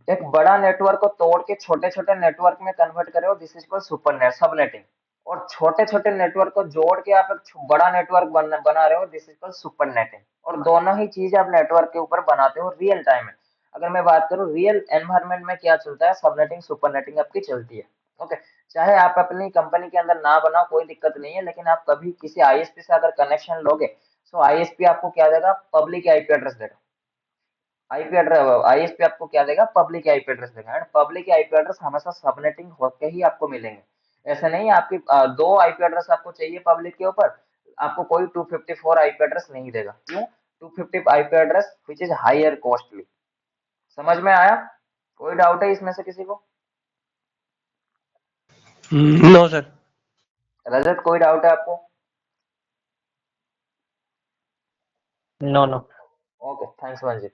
एक बड़ा नेटवर्क को तोड़ के छोटे छोटे नेटवर्क में कन्वर्ट कर रहे हो, this is called super net subnetting. और छोटे छोटे नेटवर्क को जोड़ के आप एक बड़ा नेटवर्क बना रहे हो, this is called super netting. और दोनों ही चीज आप नेटवर्क के ऊपर बनाते हो रियल टाइम में। अगर मैं बात करूं रियल एनवायरनमेंट में क्या चलता है, सबनेटिंग सुपर नेटिंग आपकी चलती है। ओके, चाहे आप अपनी कंपनी के अंदर ना बनाओ कोई दिक्कत नहीं है, लेकिन आप कभी किसी आईएसपी से अगर कनेक्शन लोगे, तो आईएसपी आपको क्या देगा, पब्लिक आईपी एड्रेस देगा। आईपी एड्रेस, आईएसपी आपको क्या देगा, पब्लिक आईपी एड्रेस देगा। एंड पब्लिक आईपी एड्रेस हमेशा सबनेटिंग होके ही आपको मिलेंगे। ऐसा नहीं है आपकी 2 आईपी एड्रेस आपको चाहिए पब्लिक के ऊपर, आपको कोई 254 आईपी एड्रेस नहीं देगा। क्यों? 250 IP address which is higher costly. समझ में आया? कोई डाउट है इसमें से किसी को? No sir. रजत कोई डाउट है आपको? No no. Okay, thanks Manjit.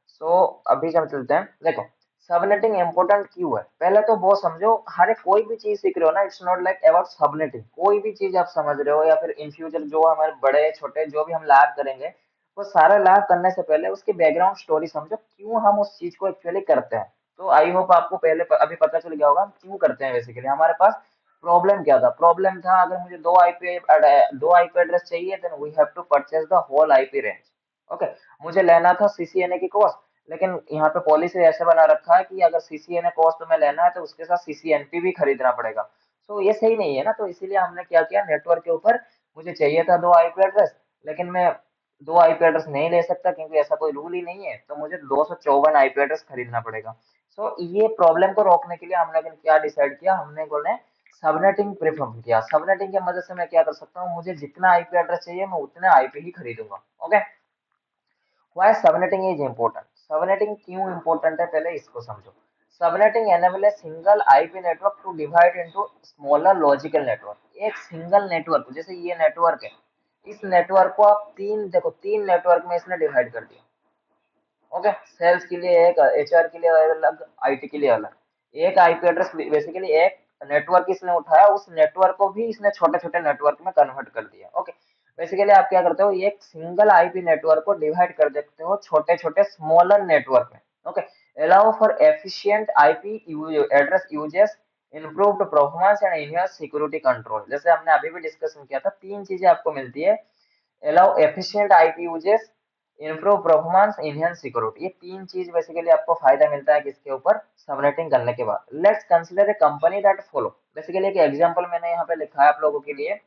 So अभी हम चलते हैं। देखो, सबनेटिंग इंपॉर्टेंट क्यों है, पहले तो वो समझो। हर एक कोई भी चीज सीख रहे हो ना, it's not like about subnetting. कोई भी चीज आप समझ रहे हो या फिर इन फ्यूचर जो हमारे बड़े छोटे जो भी हम लैब करेंगे, वो सारा लैब करने से पहले उसकी बैकग्राउंड स्टोरी समझो, क्यों हम उस चीज को एक्चुअली करते हैं। तो आई होप आपको पहले अभी पता चल गया होगा हम क्यों करते हैं। बेसिकली हमारे पास प्रॉब्लम क्या था? प्रॉब्लम था अगर मुझे दो आईपी एड्रेस चाहिए, then we have to purchase the whole IP range. Okay, मुझे लेना था सीसीएनए की कोर्स, लेकिन यहाँ पे पॉलिसी ऐसे बना रखा है कि अगर सीसीएनए कोर्स तुम्हें लेना है तो उसके साथ सीसीएनपी भी खरीदना पड़ेगा। तो ये सही नहीं है ना, तो इसीलिए हमने क्या किया, नेटवर्क के ऊपर मुझे चाहिए था दो आईपी एड्रेस, लेकिन मैं दो आईपी एड्रेस नहीं ले सकता क्योंकि ऐसा कोई रूल ही नहीं है, तो मुझे 254 आईपी एड्रेस खरीदना पड़ेगा। सो ये प्रॉब्लम को रोकने के लिए हमने लेकिन क्या डिसाइड किया, हमने बोले सबनेटिंग प्रेफर किया। सबनेटिंग की मदद से मैं क्या कर सकता हूँ, मुझे जितना आईपी एड्रेस चाहिए मैं उतने आईपी ही खरीदूंगा। Okay, Why subnetting is important? Subnetting क्यों important है, पहले इसको समझो। Subnetting enable a single IP network to divide into smaller logical network। एक सिंगल नेटवर्क, जैसे ये नेटवर्क है, इस नेटवर्क को आप तीन नेटवर्क में इसने डिवाइड कर दिया। ओके, सेल्स के लिए एक, एचआर के लिए अलग, आईटी के लिए अलग। एक आईपी एड्रेस बेसिकली एक नेटवर्क इसने उठाया, उस नेटवर्क को भी इसने छोटे छोटे नेटवर्क में कन्वर्ट कर दिया। ओके, बेसिकली आप क्या करते हो, एक सिंगल आईपी नेटवर्क को डिवाइड कर देते हो छोटे छोटे स्मॉलर नेटवर्क में। Okay, allow for efficient IP address uses, improved performance and enhance security control. जैसे हमने अभी भी डिस्कशन किया था, तीन चीजें आपको मिलती है, allow efficient IP uses, improve performance, enhance security. ये तीन चीज बेसिकली आपको फायदा मिलता है किसके ऊपर, सबनेटिंग करने के बाद। Let's consider a company that follow. Basically एक एग्जांपल मैंने यहाँ पे लिखा है आप लोगों के लिए।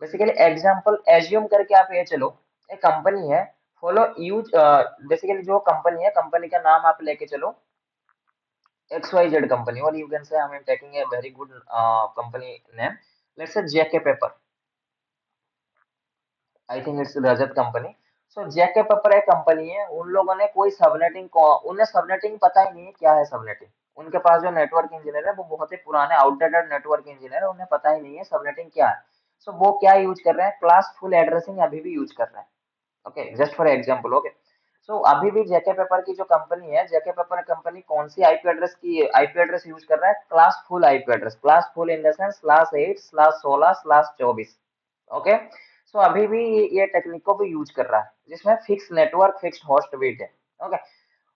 बेसिकली एग्जांपल एज्यूम करके आप ये चलो, एक कंपनी है, फॉलो यूज, बेसिकली जो कंपनी है, कंपनी का नाम आप लेके चलो XYZ कंपनी, और यू कैन से I am taking a very good company name, let's say JK paper. I think it's Rajat company. So JK paper एक कंपनी है, उन लोगों ने कोई सबनेटिंग को, उन्हें सबनेटिंग पता ही नहीं है क्या है सबनेटिंग। उनके पास जो नेटवर्क इंजीनियर है वो बहुत ही पुराने आउटडेटेड नेटवर्क इंजीनियर है, उन्हें पता ही नहीं है सबनेटिंग क्या है। सो वो क्या यूज कर रहे हैं, क्लास फुल एड्रेसिंग अभी भी यूज कर रहे हैं। Okay, just for example. Okay, so अभी भी जेके पेपर की जो कंपनी है, जेके पेपर कंपनी कौन सी आईपी एड्रेस यूज कर रहा है, class full IP address. Class full in the sense /8/16/24। Okay, so अभी भी ये टेक्निक को भी यूज कर रहा है, जिसमें fix network, fixed host weight है। Okay,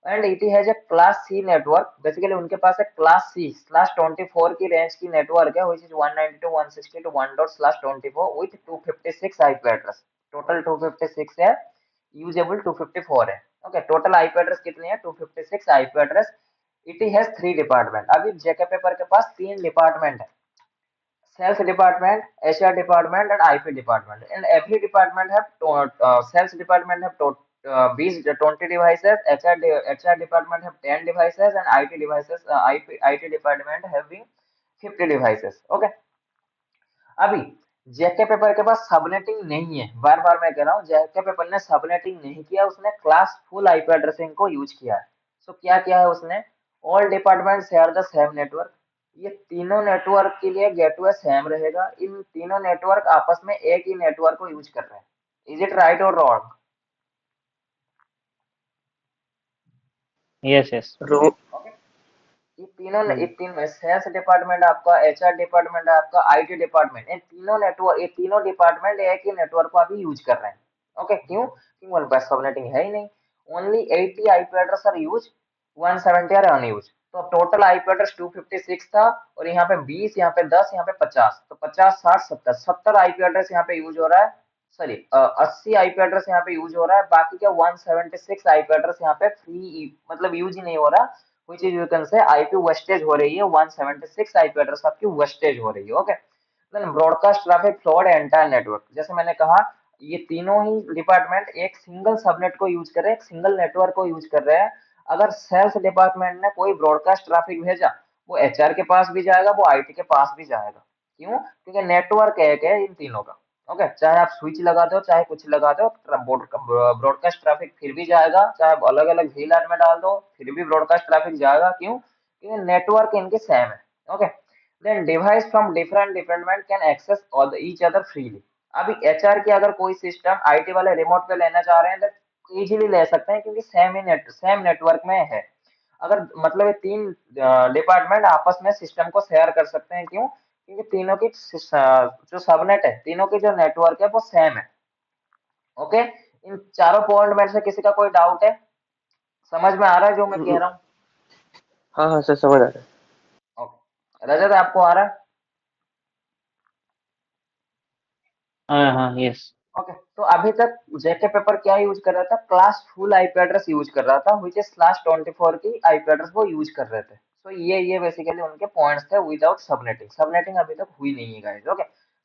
and it has a class C network. Basically उनके पास एक क्लास सी /24 की रेंज की नेटवर्क है, which is 192.168.1.24 with 256 IP address. Total 256 है, यूजेबल 254 है। ओके, टोटल आईपी एड्रेस कितने हैं, 256 IP address. It has 3 department. अभी जेके पेपर के पास 3 डिपार्टमेंट है, sales department, HR department, and IP department. And every department have sales department have 20 devices, HR department have 10 devices, and IT devices, IT department having 50 devices. Okay. अभी जेके paper के पास subnetting नहीं है, बार बार मैं कह रहा हूँ, जेके पेपर ने सबनेटिंग नहीं किया, उसने क्लास फुल आईपी एड्रेसिंग को यूज किया है। सो क्या किया है उसने, all department share the same network. ये तीनों नेटवर्क के लिए गेटवे सेम रहेगा, इन तीनों नेटवर्क आपस में एक ही नेटवर्क को यूज कर रहे हैं। इज इट राइट और रॉन्ग? Yes yes. ये तीन में सेल्स डिपार्टमेंट आपका, एचआर डिपार्टमेंट आपका, आईटी डिपार्टमेंट, ये तीनों डिपार्टमेंट एक ही नेटवर्क को अभी यूज कर रहे हैं। ओके, क्यों? क्योंकि उनके पास सबनेटिंग है ही नहीं। Only 80 IP address are use, 170 are unuse. तो टोटल आईपी एड्रेस 256 था, और यहाँ पे 20, यहाँ पे 10, यहाँ पे 50, तो 50 60 70 70 आईपी एड्रेस यहाँ पे यूज हो रहा है। सॉरी, 80 आईपी एड्रेस यहाँ पे यूज हो रहा है, बाकी का 176 आईपी एड्रेस यहाँ पे फ्री, मतलब यूज ही नहीं हो रहा। which is you can say IP wastage हो रही है, 176 IP एड्रेस आपकी वेस्टेज हो रही है। Okay, then broadcast traffic flood entire network. जैसे मैंने कहा, ये तीनों ही डिपार्टमेंट एक सिंगल सबनेट को यूज कर रहे हैं, एक सिंगल नेटवर्क को यूज कर रहे हैं। अगर सेल्स डिपार्टमेंट ने कोई ब्रॉडकास्ट ट्रैफिक भेजा, वो एचआर के पास भी जाएगा, वो आईटी के पास भी जाएगा। क्यों? क्योंकि नेटवर्क एक है इन तीनों का। ओके, चाहे आप स्विच लगा दो चाहे कुछ लगा दो, ब्रॉडकास्ट ट्रैफिक फिर भी जाएगा, चाहे आप अलग अलग VLAN में डाल दो फिर भी ब्रॉडकास्ट ट्रैफिक जाएगा। क्यों? क्योंकि नेटवर्क इनके सेम है। Okay, then device from different department can access each other freely. अभी HR की अगर कोई सिस्टम IT वाले रिमोट पे लेना चाह रहे हैं तो इजीली ले सकते हैं, क्योंकि सेम नेटवर्क में है। अगर मतलब ये तीन डिपार्टमेंट आपस में सिस्टम को शेयर कर सकते हैं। क्यों? क्योंकि तीनों की जो सबनेट है, तीनों की जो नेटवर्क है वो सेम है। ओके, इन चारों पॉइंट में से किसी का कोई डाउट है? समझ में आ रहा है जो मैं कह हम्म, रहा हूँ? हाँ हाँ सर, समझ आ रहा है। ओके, रजत आपको आ रहा है? हाँ हाँ, यस। ओके, तो अभी तक जेके पेपर क्या यूज कर रहा था? Class full IP address use कर रहा था, विच इज /24 की आईपी एड्रेस वो यूज कर रहे थे। तो ये बेसिकली उनके पॉइंट्स थे विदाउट सबनेटिंग। सबनेटिंग अभी तक हुई नहीं है गाइस। ओके,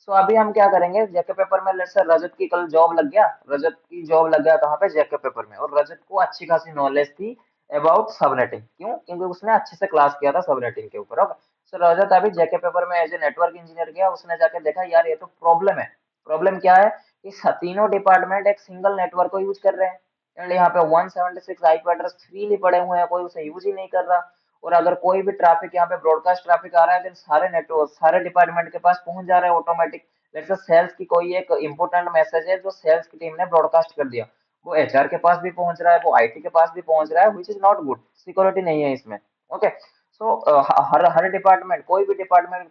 सो अभी हम क्या करेंगे, जेके पेपर में लेट्स से रजत की कल जॉब लग गया, रजत की जॉब लग गया कहाँ पे? जेके पेपर में। और रजत को अच्छी खासी नॉलेज थी अबाउट सबनेटिंग। क्यों? क्योंकि उसने अच्छे से क्लास किया था सबनेटिंग के ऊपर। ओके, सो रजत अभी जेके पेपर में एज ए नेटवर्क इंजीनियर गया, उसने जाके देखा यार ये तो प्रॉब्लम है। प्रॉब्लम क्या है? इस तीनों डिपार्टमेंट एक सिंगल नेटवर्क को यूज कर रहे हैं, एंड यहाँ पे 176 आईपी एड्रेस फ्रीली पड़े हुए हैं, कोई उसे यूज ही नहीं कर रहा। और अगर कोई भी ट्रैफिक यहाँ पे ब्रॉडकास्ट ट्रैफिक आ रहा है, तो सारे नेटवर्क सारे डिपार्टमेंट के पास पहुंच जा रहा है ऑटोमेटिक। जैसे सेल्स की कोई एक इंपोर्टेंट मैसेज है जो सेल्स की टीम ने ब्रॉडकास्ट कर दिया, वो HR के पास भी पहुंच रहा है, वो IT के पास भी पहुंच रहा है, which is not good. Security नहीं है इसमें। ओके, सो हर हर डिपार्टमेंट, कोई भी डिपार्टमेंट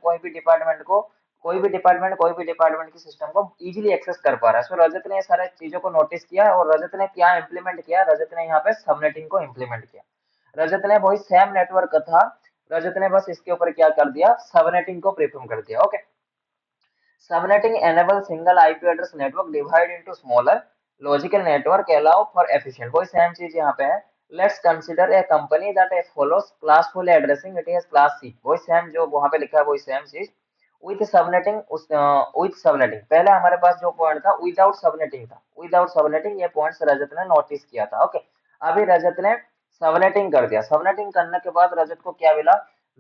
की सिस्टम को इजीली एक्सेस कर पा रहा है। सो रजत ने ये सारी चीजों को नोटिस किया, और रजत ने क्या इंप्लीमेंट किया? रजत ने यहाँ पे सबनेटिंग को इंप्लीमेंट किया। रजत ने वही सेम नेटवर्क था, रजत ने बस इसके ऊपर क्या कर दिया? सबनेटिंग को प्रीफर्म कर दिया। Okay, subnetting enable single IP address network divide into smaller logical network allow for efficient। वही सेम चीज यहाँ पे है। Let's consider a company that follows classful addressing, it is class C। वही सेम जो वहां पे लिखा है वही सेम चीज। With subnetting with subnetting पहले हमारे पास जो पॉइंट था विदाउट सबनेटिंग था, विदाउट सबनेटिंग ये पॉइंट रजत ने नोटिस किया था। ओके, अभी रजत ने सबनेटिंग कर दिया। सबनेटिंग करने के बाद रजत को क्या मिला?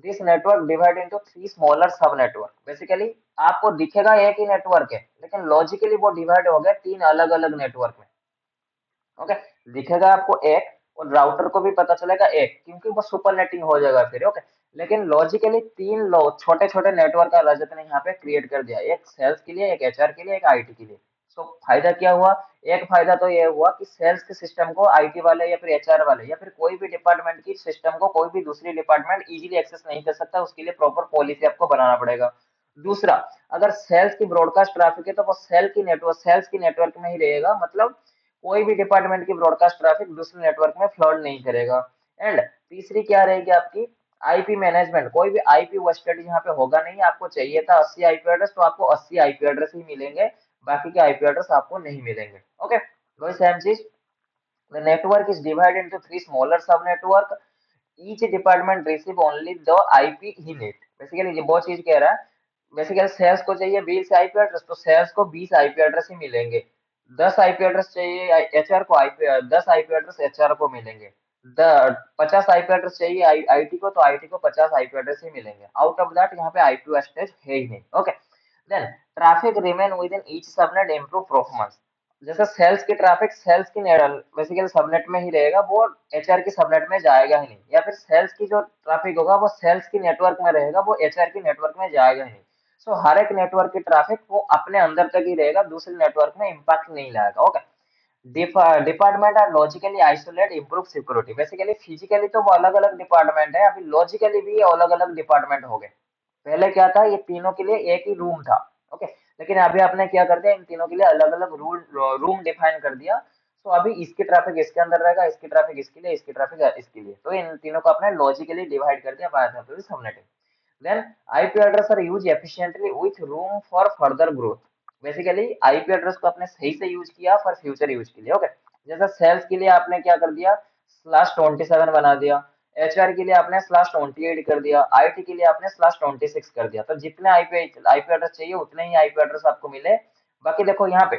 This network divide into 3 smaller sub network. Basically आपको दिखेगा एक ही नेटवर्क है, लेकिन लॉजिकली वो डिवाइड हो गया 3 अलग अलग नेटवर्क में। ओके, दिखेगा आपको एक, और राउटर को भी पता चलेगा एक, क्योंकि वो सुपर नेटिंग हो जाएगा फिर। ओके, लेकिन लॉजिकली तीन लो छोटे छोटे नेटवर्क का रजत ने यहाँ पे क्रिएट कर दिया, एक सेल्स के लिए, एक HR के लिए, एक IT के लिए। सो फायदा क्या हुआ? एक फायदा तो ये हुआ कि सेल्स के सिस्टम को IT वाले या फिर HR वाले या फिर कोई भी डिपार्टमेंट की सिस्टम को कोई भी दूसरी डिपार्टमेंट इजीली एक्सेस नहीं कर सकता, उसके लिए प्रॉपर पॉलिसी आपको बनाना पड़ेगा। दूसरा, अगर सेल्स की ब्रॉडकास्ट ट्रैफिक है तो वो सेल्स की नेटवर्क में ही रहेगा, मतलब कोई भी डिपार्टमेंट की ब्रॉडकास्ट ट्रैफिक दूसरे नेटवर्क में फ्लड नहीं करेगा। एंड तीसरी क्या रहेगी आपकी? IP management. कोई भी IP वेस्टेज यहाँ पे होगा नहीं। आपको चाहिए था 80 IP एड्रेस, तो आपको 80 IP एड्रेस ही मिलेंगे, बाकी के IP एड्रेस आपको नहीं मिलेंगे। ओके, वही सेम चीज। The network is divided into 3 smaller sub network, each department receive only the IP he need. Basically ये बहुत चीज कह रहा है। बेसिकली सेल्स को चाहिए 20 आईपी एड्रेस, तो सेल्स को 20 आईपी एड्रेस ही मिलेंगे। 10 आईपी एड्रेस चाहिए HR को, IP 10 आईपी एड्रेस HR को मिलेंगे। 50 आईपी एड्रेस चाहिए IT को, तो IT को 50 आईपी एड्रेस ही मिलेंगे। आउट ऑफ दैट यहाँ पे IP वेस्टेज है ही नहीं। Okay, then traffic remain within each subnet improve performance. जैसे सेल्स की ट्रैफिक सेल्स की बेसिकली सबनेट में ही रहेगा, वो HR की सबनेट में जाएगा ही नहीं, या फिर सेल्स की जो ट्रैफिक होगा वो सेल्स की नेटवर्क में रहेगा, वो HR की नेटवर्क में जाएगा ही नहीं। सो हर एक नेटवर्क की ट्रैफिक वो अपने अंदर तक ही रहेगा, दूसरे नेटवर्क में इम्पैक्ट नहीं लाएगा। Okay, department are logically isolate improve security. Basically physically तो वो अलग अलग डिपार्टमेंट है, अभी लॉजिकली भी ये अलग अलग डिपार्टमेंट हो गए। पहले क्या था? ये तीनों के लिए एक ही रूम था। ओके, लेकिन अभी आपने क्या कर दिया? इन तीनों के लिए अलग अलग रूम डिफाइन कर दिया। तो अभी इसकी ट्रैफिक इसके अंदर रहेगा, इसकी ट्रैफिक इसके लिए, इसकी ट्रैफिक इसके लिए। तो इन तीनों को आपने लॉजिकली डिवाइड कर दिया by subnetting. Then IP address are used efficiently with room for further growth। Basically IP address को आपने सही से यूज किया फॉर फ्यूचर यूज के लिए। ओके, जैसे सेल्स के लिए आपने क्या कर दिया? /27 बना दिया। HR के लिए आपने /28 कर दिया। IT के लिए आपने /26 कर दिया। तो जितने IP एड्रेस चाहिए उतने ही IP एड्रेस आपको मिले। बाकी देखो यहाँ पे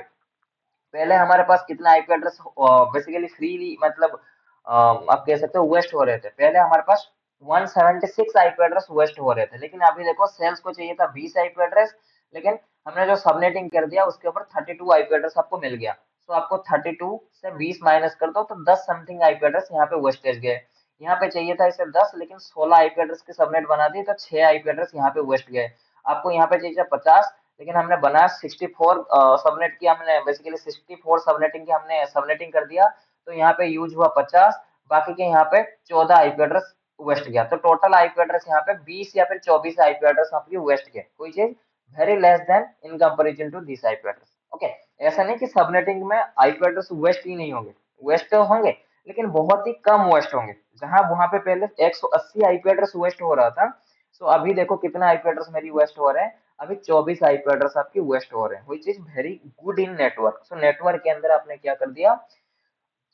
पहले हमारे पास कितना IP एड्रेस बेसिकली फ्रीली, मतलब आप कह सकते हो वेस्ट हो रहे थे। पहले हमारे पास 176 IP एड्रेस वेस्ट हो रहे थे, लेकिन अभी देखो सेल्स को चाहिए था 20 IP एड्रेस, लेकिन हमने जो सबनेटिंग कर दिया उसके ऊपर 32 आईपी एड्रेस आपको मिल गया। तो आपको 32 से 20 माइनस कर दो तो 10 समथिंग आईपी एड्रेस यहाँ पे वेस्टेज गए। यहाँ पे चाहिए था इसे 10, लेकिन 16 आईपी एड्रेस की सबनेट बना दी तो 6 आईपी एड्रेस यहाँ पे वेस्ट गए। आपको यहाँ पे चाहिए 50, लेकिन हमने बनाया 64 सबनेट की, हमने बेसिकली 64 सबनेटिंग की हमने सबनेटिंग कर दिया। तो यहाँ पे यूज हुआ 50, बाकी के यहाँ पे 14 आईपी एड्रेस वेस्ट गया। तो टोटल आईपी एड्रेस यहाँ पे 20 या फिर 24 आईपी एड्रेस आपकी वेस्ट गए, कोई चीज very less than in comparison to this IP address. Okay, ऐसा नहीं कि सबनेटिंग में आईपी एड्रेस वेस्ट ही नहीं होंगे, वेस्ट तो होंगे, लेकिन बहुत ही कम वेस्ट होंगे। जहां वहां पे पहले 180 आईपी एड्रेस वेस्ट हो रहा था, सो अभी देखो कितना आईपी एड्रेस मेरी वेस्ट हो रहे हैं, अभी 24 आईपी एड्रेस आपकी वेस्ट हो रहे हैं, which is very good in network. So network के अंदर आपने क्या कर दिया,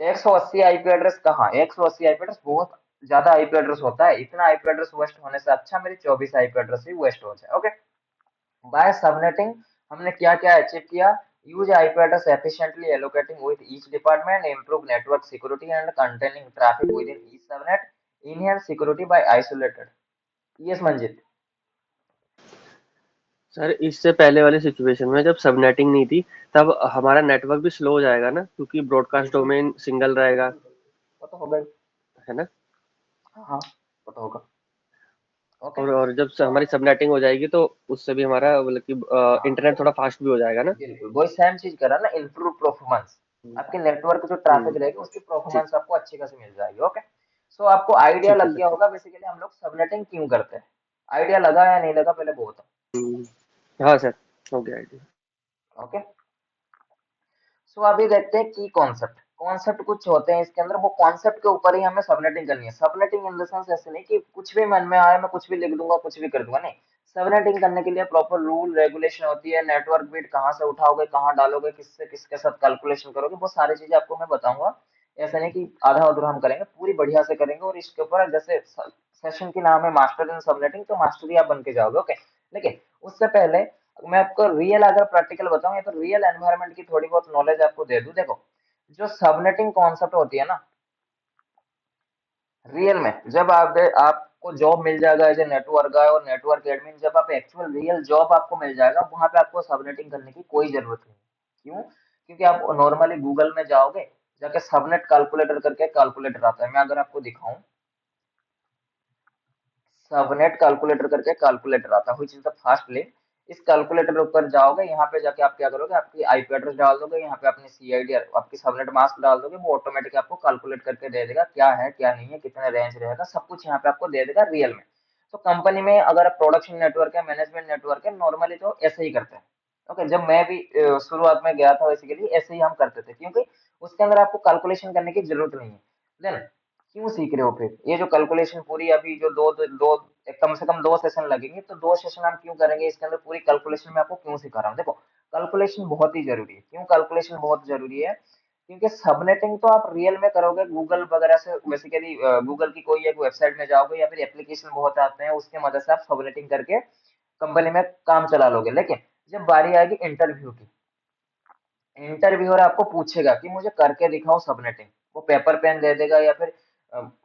180 आईपी एड्रेस कहाँ, 180 आईपी एड्रेस बहुत ज्यादा आईपी एड्रेस होता है, इतना आईपी एड्रेस वेस्ट होने से अच्छा मेरी 24 आईपी एड्रेस ही वेस्ट हो जाए। ओके, बाय सबनेटिंग हमने क्या क्या अचीव किया, use IP address efficiently allocating with each department, improve network security and containing traffic within each subnet, enhance security by isolated। yes Manjit. Sir इससे पहले वाली सिचुएशन में जब सबनेटिंग नहीं थी तब हमारा नेटवर्क भी स्लो हो जाएगा ना, क्योंकि ब्रॉडकास्ट बिल्कुल, डोमेन सिंगल रहेगा, वो तो होगा ही। है ना। हाँ हाँ, वो तो होगा। ओके, और जब तो हमारी सबनेटिंग हो जाएगी तो उससे भी हमारा मतलब कि हाँ इंटरनेट थोड़ा फास्ट भी हो जाएगा ना। बिल्कुल वही सेम चीज करा ना, इम्प्रूव परफॉर्मेंस। आपके नेटवर्क जो ट्रैफिक हम्म, रहेगी उसकी ठीक। परफॉर्मेंस आपको अच्छी खासी मिल जाएगी। ओके, सो आपको आइडिया ठीक है लग सर। गया होगा बेसिकली हम लोग सबनेटिंग क्यों करते हैं। आइडिया लगा या नहीं लगा पहले वो बताओ। हम्म, हाँ सर, हो गया आइडिया। ओके, सो अभी देखते हैं की कॉन्सेप्ट। कॉन्सेप्ट कुछ होते हैं इसके अंदर, वो कॉन्सेप्ट के ऊपर ही हमें सबनेटिंग करनी है। सबनेटिंग इन द सेंस ऐसे नहीं कि कुछ भी मन में आए मैं कुछ भी लिख दूंगा कुछ भी कर दूंगा, नहीं। सबनेटिंग करने के लिए प्रॉपर रूल रेगुलेशन होती है, नेटवर्क बिट कहाँ से उठाओगे, कहाँ डालोगे, किससे किसके साथ कैलकुलेशन करोगे, वो सारी चीजें आपको मैं बताऊंगा। ऐसा नहीं कि आधा अधूरा हम करेंगे, पूरी बढ़िया से करेंगे। और इसके ऊपर जैसे सेशन की नाम है मास्टर इन सबनेटिंग, तो मास्टरी आप बन के जाओगे। ओके, लेकिन उससे पहले मैं आपको रियल अगर प्रैक्टिकल बताऊं या तो रियल एनवायरनमेंट की थोड़ी बहुत नॉलेज आपको दे दूं। देखो, जो सबनेटिंग कॉन्सेप्ट होती है ना, रियल में जब आपको जॉब मिल जाएगा एज ए नेटवर्क गाय और नेटवर्क एडमिन, जब आप एक्चुअल रियल जॉब आपको मिल जाएगा वहां पे आपको सबनेटिंग करने की कोई जरूरत नहीं। क्यों? क्योंकि आप नॉर्मली गूगल में जाओगे, जाके सबनेट कैलकुलेटर करके कैलकुलेटर आता है, मैं अगर आपको दिखाऊं, सबनेट कैलकुलेटर करके कैलकुलेटर आता है, which is the fast link. इस कैलकुलेटर ऊपर जाओगे, यहाँ पे जाके आप क्या करोगे, आपकी आईपी एड्रेस डाल दोगे, यहाँ पे अपनी सीआईडी आपकी सबनेट मास्क डाल दोगे, वो ऑटोमेटिक आपको कैलकुलेट करके दे देगा क्या है क्या नहीं है, कितने रेंज रहेगा, सब कुछ यहाँ पे आपको दे देगा रियल में। तो कंपनी में अगर प्रोडक्शन नेटवर्क है, मैनेजमेंट नेटवर्क है, नॉर्मली तो ऐसे ही करते हैं। ओके, जब मैं भी शुरुआत में गया था बेसिकली ऐसे ही हम करते थे, क्योंकि उसके अंदर आपको कैलकुलेशन करने की जरूरत नहीं है। देन क्यों सीख रहे हो फिर ये जो कैलकुलेशन पूरी, अभी जो दो कम से कम 2 सेशन लगेंगे, तो 2 सेशन हम क्यों करेंगे इसके अंदर, पूरी कैलकुलेशन में आपको क्यों सिखा रहा हूँ। देखो, कैलकुलेशन बहुत ही जरूरी है। क्यों कैलकुलेशन बहुत जरूरी है? क्योंकि सबनेटिंग तो आप रियल में करोगे गूगल वगैरह से, बेसिकली गूगल की कोई एक वेबसाइट में जाओगे या फिर एप्लीकेशन बहुत आते हैं उसके मदद से आप सबनेटिंग करके कंपनी में काम चला लोगे। लेकिन जब बारी आएगी इंटरव्यू की, इंटरव्यूअर आपको पूछेगा कि मुझे करके दिखाओ सबनेटिंग, वो पेपर पेन दे देगा या फिर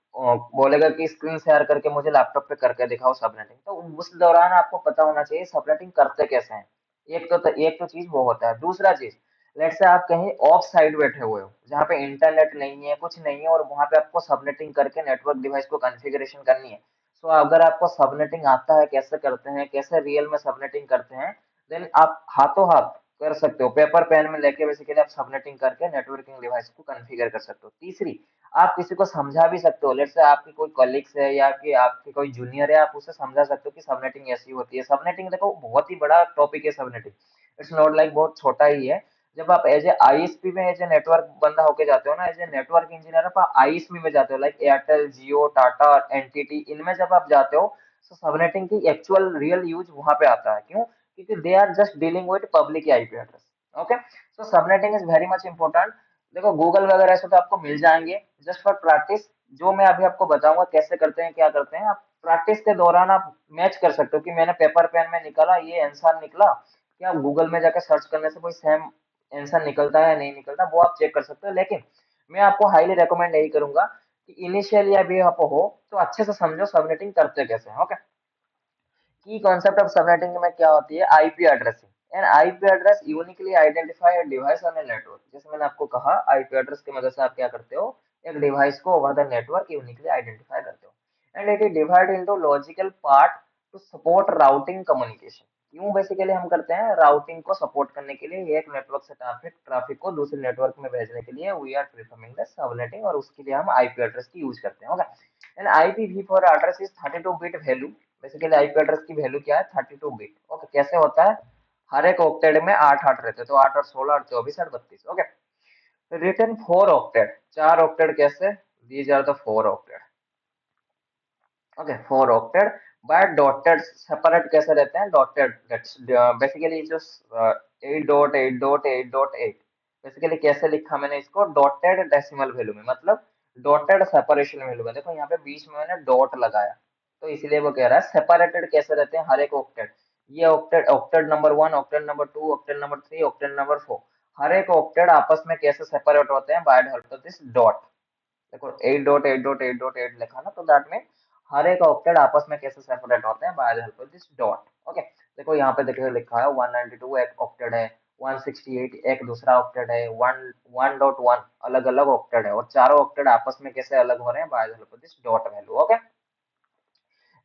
बोलेगा कि स्क्रीन शेयर करके मुझे लैपटॉप पे करके दिखाओ सबनेटिंग। तो उस दौरान आपको पता होना चाहिए सबनेटिंग करते कैसे हैं। एक तो चीज वो होता है। दूसरा चीज, लेट्स से आप कहीं ऑफ साइड बैठे हुए हो जहाँ पे इंटरनेट नहीं है, कुछ नहीं है, और वहां पे आपको सबनेटिंग करके नेटवर्क डिवाइस को कॉन्फ़िगरेशन करनी है। सो अगर आपको सबनेटिंग आता है, कैसे करते हैं, कैसे रियल में सबनेटिंग करते हैं, देन आप हाथों हाथ कर सकते हो, पेपर पेन में लेके बेसिकली आप सबनेटिंग करके नेटवर्किंग डिवाइस को कॉन्फ़िगर कर सकते हो। तीसरी, आप किसी को समझा भी सकते हो, लेट्स से आपकी कोई कलीग्स है या कि आपकी कोई जूनियर है, आप उसे समझा सकते हो कि सबनेटिंग ऐसी होती है। सबनेटिंग देखो बहुत ही बड़ा टॉपिक है सबनेटिंग, इट्स नॉट लाइक बहुत छोटा ही है। जब आप एज ए आईएसपी में एज ए नेटवर्क बंदा होके जाते हो ना, एज ए नेटवर्क इंजीनियर आप आईएसपी में जाते हो, लाइक एयरटेल, जियो, टाटा, एनटीटी, इनमें जब आप जाते हो, तो सबनेटिंग की एक्चुअल रियल यूज वहां पे आता है। क्यों? क्योंकि they are just dealing with public IP address. Okay, so subnetting is very much important. देखो गूगल वगैरह से तो आपको मिल जाएंगे, जस्ट फॉर प्रैक्टिस जो मैं अभी आपको बताऊंगा कैसे करते हैं क्या करते हैं, आप प्रैक्टिस के दौरान आप मैच कर सकते हो कि मैंने पेपर पेन में निकाला ये आंसर निकला, क्या गूगल में जाकर सर्च करने से कोई सेम आंसर निकलता है या नहीं निकलता, वो आप चेक कर सकते हो। लेकिन मैं आपको हाईली रिकमेंड यही करूंगा कि इनिशियली अभी आप हो तो अच्छे से समझो सबनेटिंग करते कैसे हैं। ओके, की कॉन्सेप्ट ऑफ सबनेटिंग में क्या होती है, IP addressing. And IP address uniquely identify a device on a network. जैसे मैंने आपको कहा, आईपी एड्रेस की मदद से आप क्या करते हो, एक डिवाइस को over the network uniquely identify करते हो। And it is divide into logical part two support routing communication. क्यों बेसिकली हम करते हैं, राउटिंग को सपोर्ट करने के लिए, एक नेटवर्क से ट्रैफिक को दूसरे नेटवर्क में भेजने के लिए we are performing the subnetting, और उसके लिए हम आईपी एड्रेस की यूज करते हैं। Okay, and IPv4 address is 32 bit value. Basically IP address की वैल्यू क्या है, 32 बिट। ओके, कैसे होता है, हर एक ऑक्टेट में 8 8 रहते हैं, तो 8 8 16 8 24 8 32। ओके, रिटर्न 4 ऑक्टेट, 4 ऑक्टेट कैसे, these are the 4 octet. Okay, 4 octet by dotted, separate कैसे रहते हैं, डॉटेड। बेसिकली जो 8.8.8.8 बेसिकली कैसे लिखा मैंने इसको, डॉटेड डेसिमल वैल्यू में, मतलब डॉटेड सेपरेशन वैल्यू में। देखो यहाँ पे बीच में मैंने डॉट लगाया, तो इसलिए वो कह रहा है सेपरेटेड कैसे रहते हैं हर एक ऑक्टेट। ये octet, octet number 1, octet number 2, octet number 3, octet number 4, हर एक ऑक्टेट आपस में कैसे सेपरेट होते हैं, by the help of this dot. देखो 8.8.8.8 लिखा ना, तो दैट मीन हर एक ऑक्टेट आपस में कैसे सेपरेट होते हैं, by the help of this dot. Okay, देखो यहाँ पे देखो लिखा है 192 एक ऑक्टेट है, 168 एक दूसरा ऑक्टेट है, 1.1 अलग अलग ऑक्टेट है, और चारों ऑक्टेट आपस में कैसे अलग हो रहे हैं, by the help of this dot value. Okay,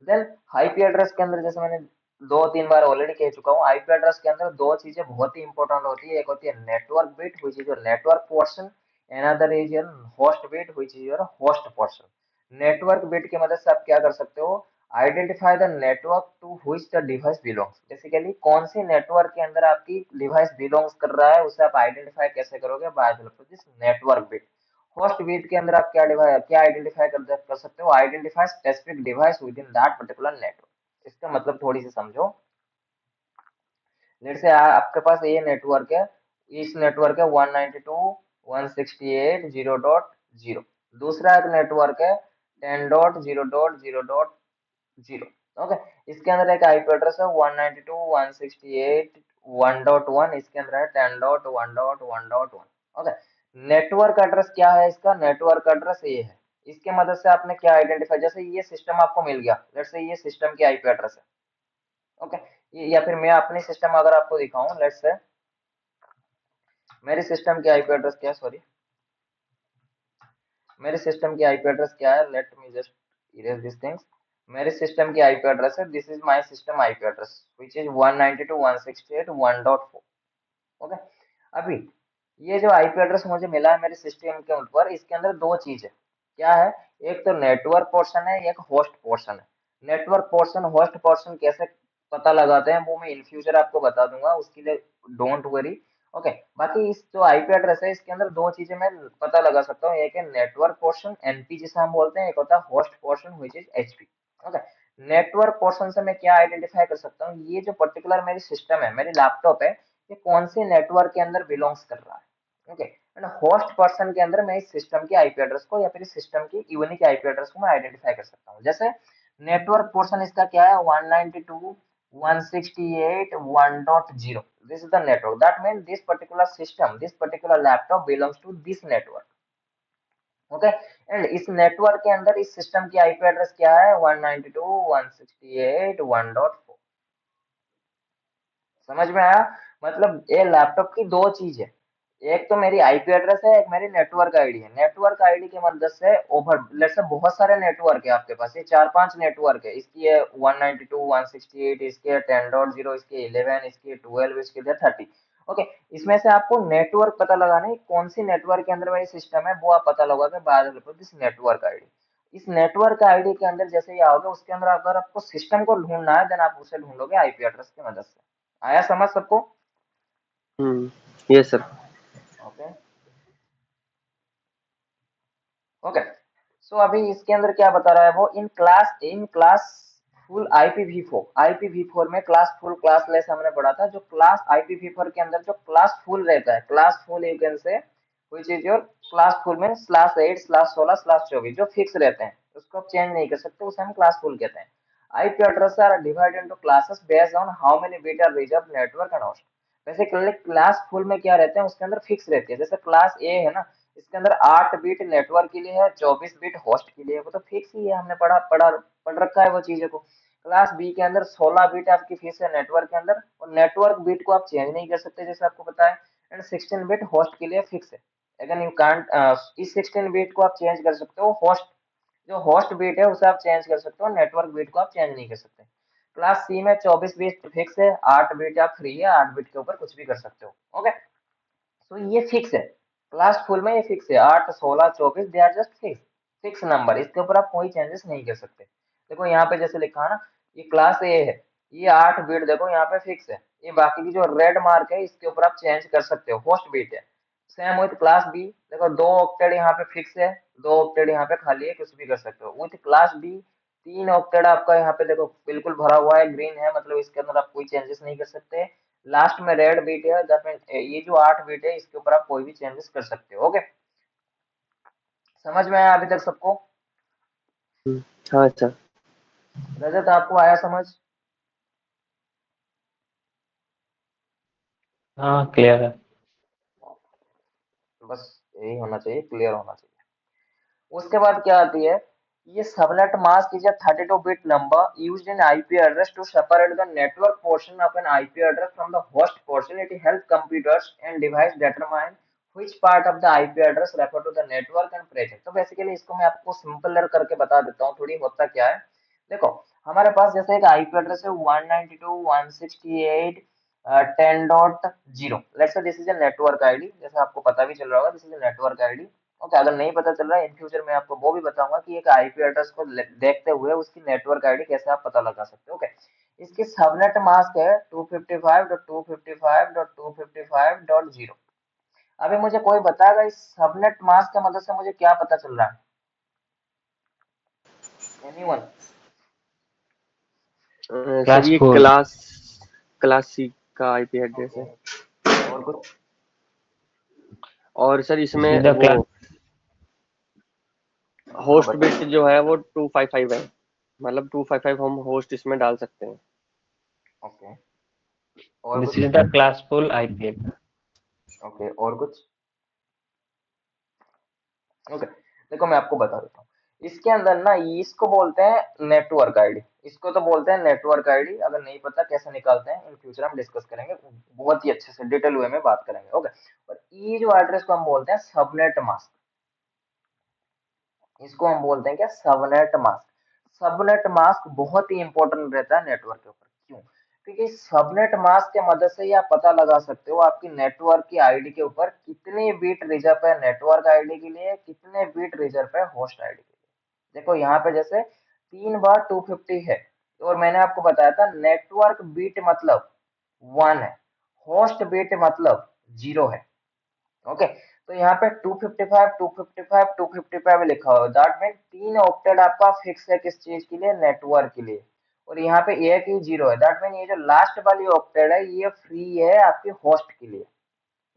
then IP address के अंदर, जैसे मैंने 2 3 बार ऑलरेडी कह चुका हूँ, आईपी एड्रेस के अंदर दो चीजें बहुत ही इंपॉर्टेंट होती है। एक होती है network bit which is your network portion, another is your host bit which is your host portion. Network bit की मदद से आप क्या कर सकते हो, identify the network to which the device belongs. Basically कौन सी नेटवर्क के अंदर आपकी डिवाइस बिलोंग्स कर रहा है, उसे आप आइडेंटिफाई कैसे करोगे, by the help of this network bit. Host bit के अंदर आप क्या आइडेंटिफाई कर सकते हो, identify specific device within that particular network. इसका मतलब थोड़ी सी समझो। लेट से आपके पास ये नेटवर्क है, इस नेटवर्क है 192.168.0.0, दूसरा एक नेटवर्क है 10.0.0.0। ओके, इसके अंदर एक आईपी एड्रेस है 192.168.1.1, इसके अंदर है 10.1.1.1। ओके, नेटवर्क एड्रेस क्या है इसका, नेटवर्क एड्रेस ये है। इसके मदद से आपने क्या आइडेंटिफाई, जैसे ये सिस्टम आपको मिल गया, लेट्स से ये सिस्टम की आईपी एड्रेस है। ओके, या फिर मैं अपनी सिस्टम अगर आपको दिखाऊं, लेट्स से मेरे सिस्टम की आईपी एड्रेस क्या है, सॉरी, मेरे सिस्टम की आईपी एड्रेस क्या है, let me just erase this things. मेरे सिस्टम की आईपी एड्रेस है, this is my system IP address which is 192.168.1.4। Okay, अभी ये जो आईपी एड्रेस मुझे मिला है मेरे सिस्टम के ऊपर, इसके अंदर दो चीज है। क्या है, एक तो नेटवर्क पोर्शन है, एक होस्ट पोर्शन है। नेटवर्क पोर्शन होस्ट पोर्शन कैसे पता लगाते हैं वो मैं इन फ्यूचर आपको बता दूंगा, उसके लिए डोंट वरी। ओके, बाकी इस जो आईपी एड्रेस है इसके अंदर दो चीजें मैं पता लगा सकता हूँ, एक है नेटवर्क पोर्शन एनपी जिसे हम बोलते हैं, एक होता है host portion which is HP. Okay, network portion से मैं क्या आइडेंटिफाई कर सकता हूँ, ये जो पर्टिकुलर मेरी सिस्टम है, मेरी लैपटॉप है, ये कौन से नेटवर्क के अंदर बिलोंग्स कर रहा है। ओके, एंड होस्ट पर्सन के अंदर मैं इस सिस्टम की आईपी एड्रेस को या फिर इस सिस्टम की यूनिक आईपी एड्रेस को मैं आइडेंटिफाई कर सकता हूँ। जैसे नेटवर्क पोर्शन इसका क्या है, 192.168.1.0, this is the network, that means this particular system, this particular laptop belongs to this network। Okay, and इस नेटवर्क के अंदर इस सिस्टम की आईपी एड्रेस क्या है, 192.168.1.4। समझ में आया, मतलब ये लैपटॉप की दो चीज है, एक तो मेरी आईपी एड्रेस है, एक मेरी नेटवर्क आईडी है। नेटवर्क आईडी की मदद से ओवर लेट्स से बहुत सारे नेटवर्क है आपके पास, ये 4 5 नेटवर्क है, इसकी है 192.168, इसके 10.0, इसके 11, इसके 12, इसके 30। ओके, इसमें से आपको नेटवर्क पता लगाना है, कौन सी नेटवर्क के अंदर मेरी सिस्टम है, वो आप पता लगाओगे by the this network ID. इस नेटवर्क आईडी के अंदर जैसे ही आओगे, उसके अंदर अगर आपको सिस्टम को ढूंढना है, देन आप उसे ढूंढोगे आईपी एड्रेस की मदद से। आया समझ सबको। Yes sir. Okay, okay, so अभी इसके अंदर क्या बता रहा है वो, इन क्लास फुल आईपीवी4 में क्लास फुल क्लास लेस हमने पढ़ा था। जो क्लास आईपीवी4 के अंदर जो क्लास फुल रहता है, क्लास फुल यू कैन से which is your class full में /8/16/24 जो फिक्स रहते हैं, उसको आप चेंज नहीं कर सकते, उसे हम क्लास फुल कहते हैं। IP address are divided into classes based on how many bit are reserved network and host. वैसे क्लास फुल में क्या रहते हैं, उसके अंदर फिक्स रहती है। जैसे क्लास ए है ना, इसके अंदर 8 बिट नेटवर्क के लिए है, 24 बिट होस्ट के लिए है, वो तो फिक्स ही है, हमने पढ़ा पढ़ा पढ़ रखा है वो चीजों को। क्लास बी के अंदर 16 बिट आपकी फिक्स है नेटवर्क के अंदर, और नेटवर्क बिट को आप चेंज नहीं कर सकते जैसे आपको पता है। एंड 16 बिट होस्ट के लिए फिक्स है। अगर यू कांट, इस 16 बिट को आप चेंज कर सकते हो, होस्ट जो होस्ट बिट है उसे आप चेंज कर सकते हो, नेटवर्क बिट को आप चेंज नहीं कर सकते। क्लास सी में 24 बिट फिक्स है, 8 बिट आप फ्री है, 8 बिट के ऊपर कुछ भी कर सकते हो। ओके, सो ये फिक्स है। क्लास फुल में ये फिक्स है, 8 16 24, they are just fix, fix number, इसके ऊपर आप कोई चेंजेस नहीं कर सकते। देखो यहाँ पे जैसे लिखा है ना, ये क्लास ए है, ये 8 बिट देखो यहाँ पे फिक्स है। ये बाकी की जो रेड मार्क है इसके ऊपर आप चेंज कर सकते हो, होस्ट बिट है। सेम विथ क्लास बी, देखो 2 ऑक्टेट यहाँ पे फिक्स है, 2 ऑक्टेट यहाँ पे खाली है, कुछ भी कर सकते हो। विथ क्लास बी 3 ऑक्टेट आपका यहाँ पे देखो बिल्कुल भरा हुआ है, ग्रीन है, मतलब इसके अंदर आप कोई चेंजेस नहीं कर सकते। लास्ट में रेड बीट है, दैट मीन ये जो 8 बीट है इसके ऊपर आप कोई भी चेंजेस कर सकते हो। ओके, समझ में आया अभी तक सबको? हाँ सर। रजत आपको आया समझ? हाँ क्लियर है। बस यही होना चाहिए, क्लियर होना चाहिए। उसके बाद क्या आती है, ये subnet mask is a 32 bit number used in IP address to separate the network portion of an IP address from the host portion. It help computers and device determine which part of the IP address refer to the network and present. तो basically इसको मैं आपको simpler करके बता देता हूँ थोड़ी, होता क्या है। देखो, हमारे पास जैसे एक आईपी एड्रेस है 192.168 10.0, let's say this is a network ID, जैसे आपको पता भी चल रहा होगा, this is a network ID. Okay, अगर नहीं पता चल रहा है इन फ्यूचर मैं आपको वो भी बताऊंगा कि एक आईपी एड्रेस को देखते हुए उसकी नेटवर्क आईडी कैसे आप पता लगा सकते हो। ओके, इसकी सबनेट मास्क है 255.255.255.0। अभी मुझे कोई बताएगा इस सबनेट मास्क की मदद से मुझे क्या पता चल रहा है? एनीवन? सर क्लास ये फोर। क्लास सी का आईपी एड्रेस ओके, है। और कुछ? और सर इसमें सीधा वो क्लास। हाँ होस्ट बताओ। बिट जो है वो 255 है, मतलब 255 हम होस्ट इसमें डाल सकते हैं। ओके, और दिस कुछ? Is the class full IP. Okay, और कुछ? ओके, देखो मैं आपको बता देता हूँ। इसके अंदर ना इसको बोलते हैं नेटवर्क आईडी, इसको तो बोलते हैं नेटवर्क आईडी। अगर नहीं पता कैसे निकालते हैं, इन फ्यूचर हम डिस्कस करेंगे, बहुत ही अच्छे से डिटेल वे में बात करेंगे। ओके, और ये जो एड्रेस को हम बोलते हैं सबनेट मास्क, इसको हम बोलते हैं क्या, सबनेट मास्क। सबनेट मास्क बहुत ही इंपॉर्टेंट रहता है नेटवर्क के ऊपर। क्यों? क्योंकि सबनेट मास्क के मदद से ही आप पता लगा सकते हो आपकी नेटवर्क की आईडी के ऊपर कितने बिट रिजर्व है नेटवर्क आईडी के लिए, कितने बिट रिजर्व है होस्ट आईडी के लिए। देखो यहाँ पे जैसे 3 बार 250 है, और मैंने आपको बताया था नेटवर्क बिट मतलब 1 है, होस्ट बिट मतलब 0 है। ओके, तो यहाँ पे 255 255 255 लिखा हुआ है, दैट मीन 3 ऑक्टेट आपका फिक्स है किस चीज के लिए, नेटवर्क के लिए। और यहाँ पे एक ही 0 है, दैट मीन ये जो लास्ट वाली ऑक्टेट है ये फ्री है आपके होस्ट के लिए।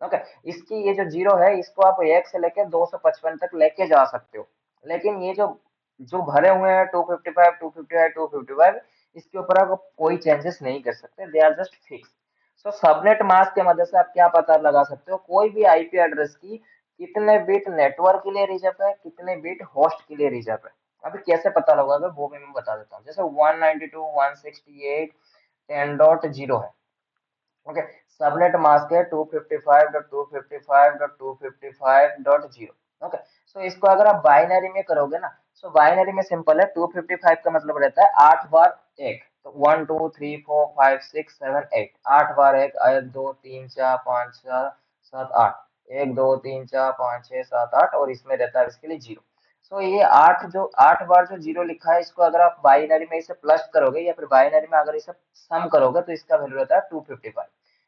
ओके, इसकी ये जो 0 है इसको आप 1 से लेके 255 तक लेके जा सकते हो। लेकिन ये जो जो भरे हुए हैं 255 255 255, इसके ऊपर आप कोई चेंजेस नहीं कर सकते, they are just fix. So subnet mask की मदद से आप क्या पता लगा सकते हो, कोई भी आईपी एड्रेस की कितने बिट नेटवर्क के लिए रिजर्व है, कितने बिट होस्ट के लिए रिजर्व है। अभी कैसे पता लगेगा वो भी मैं बता देता हूँ। जैसे 192.168.10.0 है। ओके, सबनेट मास्क है 255.255.255.0। ओके, सो इसको अगर आप बाइनरी में करोगे ना, सो बाइनरी में सिंपल है, 255 का मतलब रहता है 8 बार एक, तो 1 2 3 4 5 6 7 8, 8 बार एक, 1 2 3 4 5 6 7 8, 1 2 3 4 5 6 7 8, और इसमें रहता है इसके लिए 0। सो ये 8 बार जो 0 लिखा है, इसको अगर आप बाइनरी में इसे प्लस करोगे या फिर बाइनरी में अगर इसे सम करोगे तो इसका वैल्यू रहता है 255।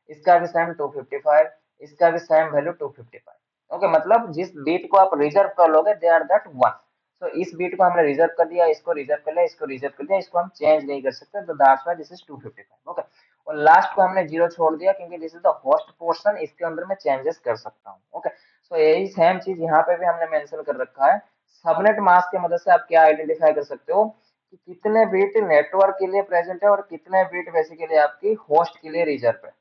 इसका भी सेम 255, इसका भी सेम वैल्यू 255। ओके, मतलब जिस बीट को आप रिजर्व कर लोगे दे आर दैट वन। तो इस बीट को हमने रिजर्व कर दिया, इसको रिजर्व कर लिया, इसको रिजर्व कर दिया, इसको हम चेंज नहीं कर सकते, तो that's why this is 255। Okay, और लास्ट को हमने 0 छोड़ दिया क्योंकि this is the host portion, इसके अंदर मैं चेंजेस कर सकता हूँ। ओके, सो यही सेम चीज यहाँ पे भी हमने मेंशन कर रखा है। सबनेट मास्क की मदद से आप क्या आइडेंटिफाई कर सकते हो कि कितने बिट नेटवर्क के लिए प्रेजेंट है और कितने बिट बेसिकली आपकी होस्ट के लिए रिजर्व है।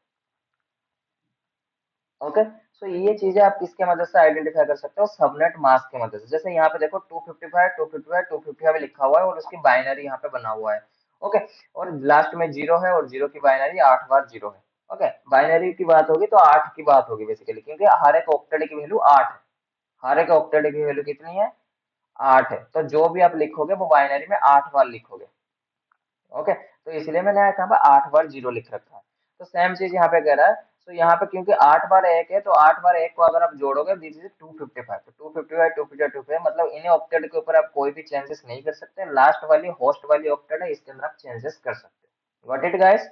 ओके, सो ये चीजें आप किसके मदद से आइडेंटिफाई कर सकते हो, सबनेट मास्क की मदद से। जैसे यहाँ पे देखो 255 255 255 लिखा हुआ है और उसकी बाइनरी यहाँ पे बना हुआ है, ओके। और लास्ट में जीरो है और जीरो की बाइनरी 8 बार जीरो है। ओके, बाइनरी की बात होगी तो 8 की बात होगी बेसिकली, क्योंकि हर एक ऑक्टेट की वैल्यू 8 है। हर एक ऑक्टेट की वैल्यू कितनी है? 8 है। तो जो भी आप लिखोगे वो बाइनरी में 8 बार लिखोगे। ओके, तो इसलिए मैंने यहाँ पर 8 बार जीरो लिख रखा है। तो सेम चीज यहाँ पे कह रहा है। तो यहाँ पे क्योंकि 8 बार एक है, तो 8 बार एक को अगर आप जोड़ोगे दिस इज 255। तो 255 255 मतलब इन्हीं ऑक्टेट के ऊपर आप कोई भी चेंजेस नहीं कर सकते। लास्ट वाली होस्ट वाली ऑक्टेट है, इसके अंदर आप चेंजेस कर सकते हो। Got it guys?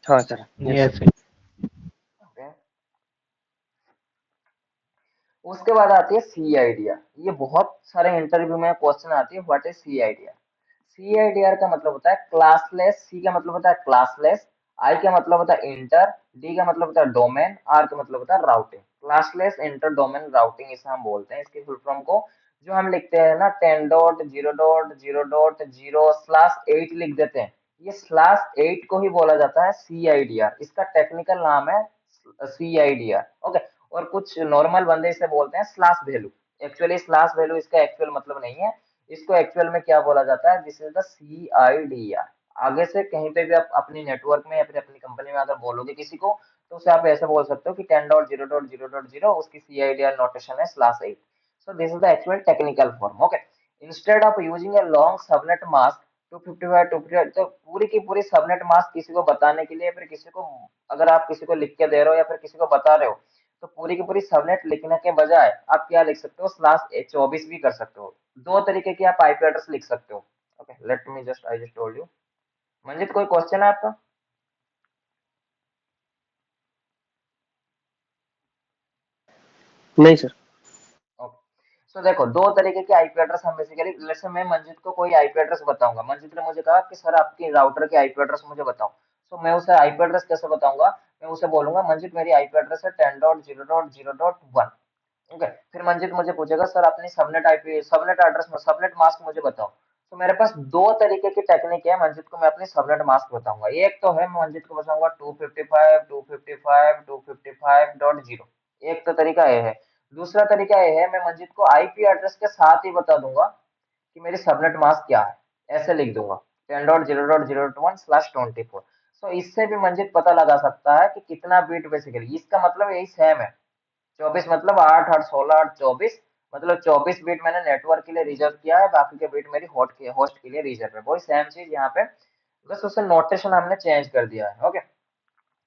हाँ सर, यस। यस। ओके। उसके बाद आती है सी आइडिया। ये बहुत सारे इंटरव्यू में क्वेश्चन आती है, what is C idea? CIDR का मतलब होता है क्लासलेस। सी का मतलब होता है क्लासलेस। आई का मतलब होता है इंटर। डी का मतलब होता है डोमेन। आर का मतलब होता है routing. Classless inter domain routing इसे हम बोलते हैं। इसकी फुल फॉर्म को जो हम लिखते हैं ना 10 डॉट 0 डॉट 0 डॉट 0 स्लैश 8 लिख देते हैं, ये स्लैश 8 को ही बोला जाता है सीआईडीआर। इसका टेक्निकल नाम है सीआईडीआर। ओके। और कुछ नॉर्मल बंदे इसे बोलते हैं slash value. Actually slash value इसका एक्चुअल मतलब नहीं है। इसको एक्चुअल में क्या बोला जाता है? This is the CIDR. आगे से कहीं पे भी आप अपनी नेटवर्क में या फिर अपनी कंपनी में अगर बोलोगे किसी को, तो उसे आप ऐसे बोल सकते हो कि 10.0.0.0 उसकी सीआईडीआर नोटेशन है /8। सो this is the actual technical form. Okay. Instead of using a long subnet mask 255 255, तो पूरी की पूरी सबनेट मास्क किसी को बताने के लिए, फिर किसी को अगर आप किसी को लिख के दे रहे हो या फिर किसी को बता रहे हो, तो पूरी की पूरी सबनेट लिखने के बजाय आप क्या लिख सकते हो? /24 भी कर सकते हो। दो तरीके की आप आईपी एड्रेस लिख सकते हो। Okay, let me just I just told you. Manjit कोई क्वेश्चन है आपका? नहीं सर। ओके। सो देखो, दो तरीके के आईपी एड्रेस हम बेसिकली, जैसे मैं मंजित को कोई आईपी एड्रेस बताऊंगा, मंजित ने मुझे कहा कि सर आपकी राउटर की आईपी एड्रेस मुझे बताओ। सो मैं उसे आईपी एड्रेस कैसे बताऊंगा? मैं उसे बोलूंगा मंजित मेरी आईपी एड्रेस है 10.0.0.1। ओके। फिर मंजित मुझे पूछेगा सर अपनी सबनेट आईपी सबनेट एड्रेस में सबनेट मास्क मुझे बताओ। तो मेरे पास दो तरीके की टेक्निक है मंजित को मैं अपनी सबनेट मास्क बताऊंगा। एक तो है मैं मंजित को बताऊंगा 255.255.255.0। एक तो तरीका ये है। दूसरा तरीका ये है, मैं मंजित को आईपी एड्रेस के साथ ही बता दूंगा कि मेरी सबनेट मास्क क्या है। ऐसे लिख दूंगा 10.0.0.1/24। सो इससे भी मंजित पता लगा सकता है कि कितना बीट बेसिकली, इसका मतलब यही सेम है। 24 मतलब 8 8 16 8 24, मतलब 24 बीट मैंने नेटवर्क के लिए रिजर्व किया है, बाकी के बीट मेरी होस्ट के लिए रिजर्व है। वही सेम चीज यहाँ पे, बस उसे नोटेशन हमने चेंज कर दिया है। ओके।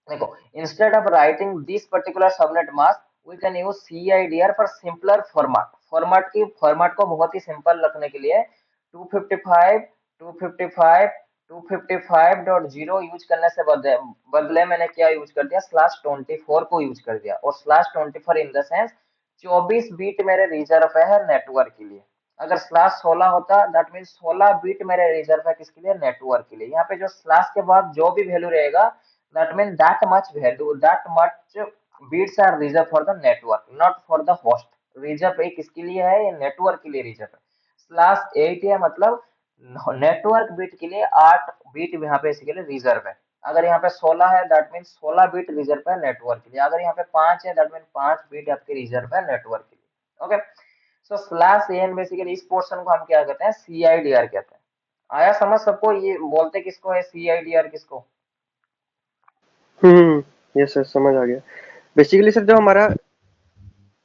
देखो, instead of writing this particular subnet mask we can use CIDR for simpler format. Format को बहुत ही सिंपल रखने के लिए 255 255 255.0 यूज करने से बदले मैंने क्या यूज कर दिया? /24 को यूज कर दिया। और /24 इन द सेंस 24 बीट मेरे रिजर्व है नेटवर्क के लिए। अगर /16 होता दैट मीन 16 बीट मेरे रिजर्व है किसके लिए? नेटवर्क के लिए। यहाँ पे जो स्लैश के बाद जो भी वैल्यू रहेगा, that means that much value, that much bits are reserved for the network, not for the host। Reserve एक किसके लिए है? ये नेटवर्क के लिए रिजर्व है। /8 है मतलब नेटवर्क बीट के लिए 8 बीट यहाँ पे इसके लिए रिजर्व है। अगर यहाँ पे 16 है दैट मीन 16 बीट रिजर्व है नेटवर्क के लिए। अगर यहाँ पे 5 है दैट मीन 5 बीट आपके रिजर्व है नेटवर्क के लिए। ओके। सो /an बेसिकली इस पोर्शन को हम क्या कहते हैं? सीआईडीआर कहते हैं। आया समझ सबको? ये बोलते किसको है सीआईडीआर किसको? यस सर, समझ आ गया। बेसिकली सर जो हमारा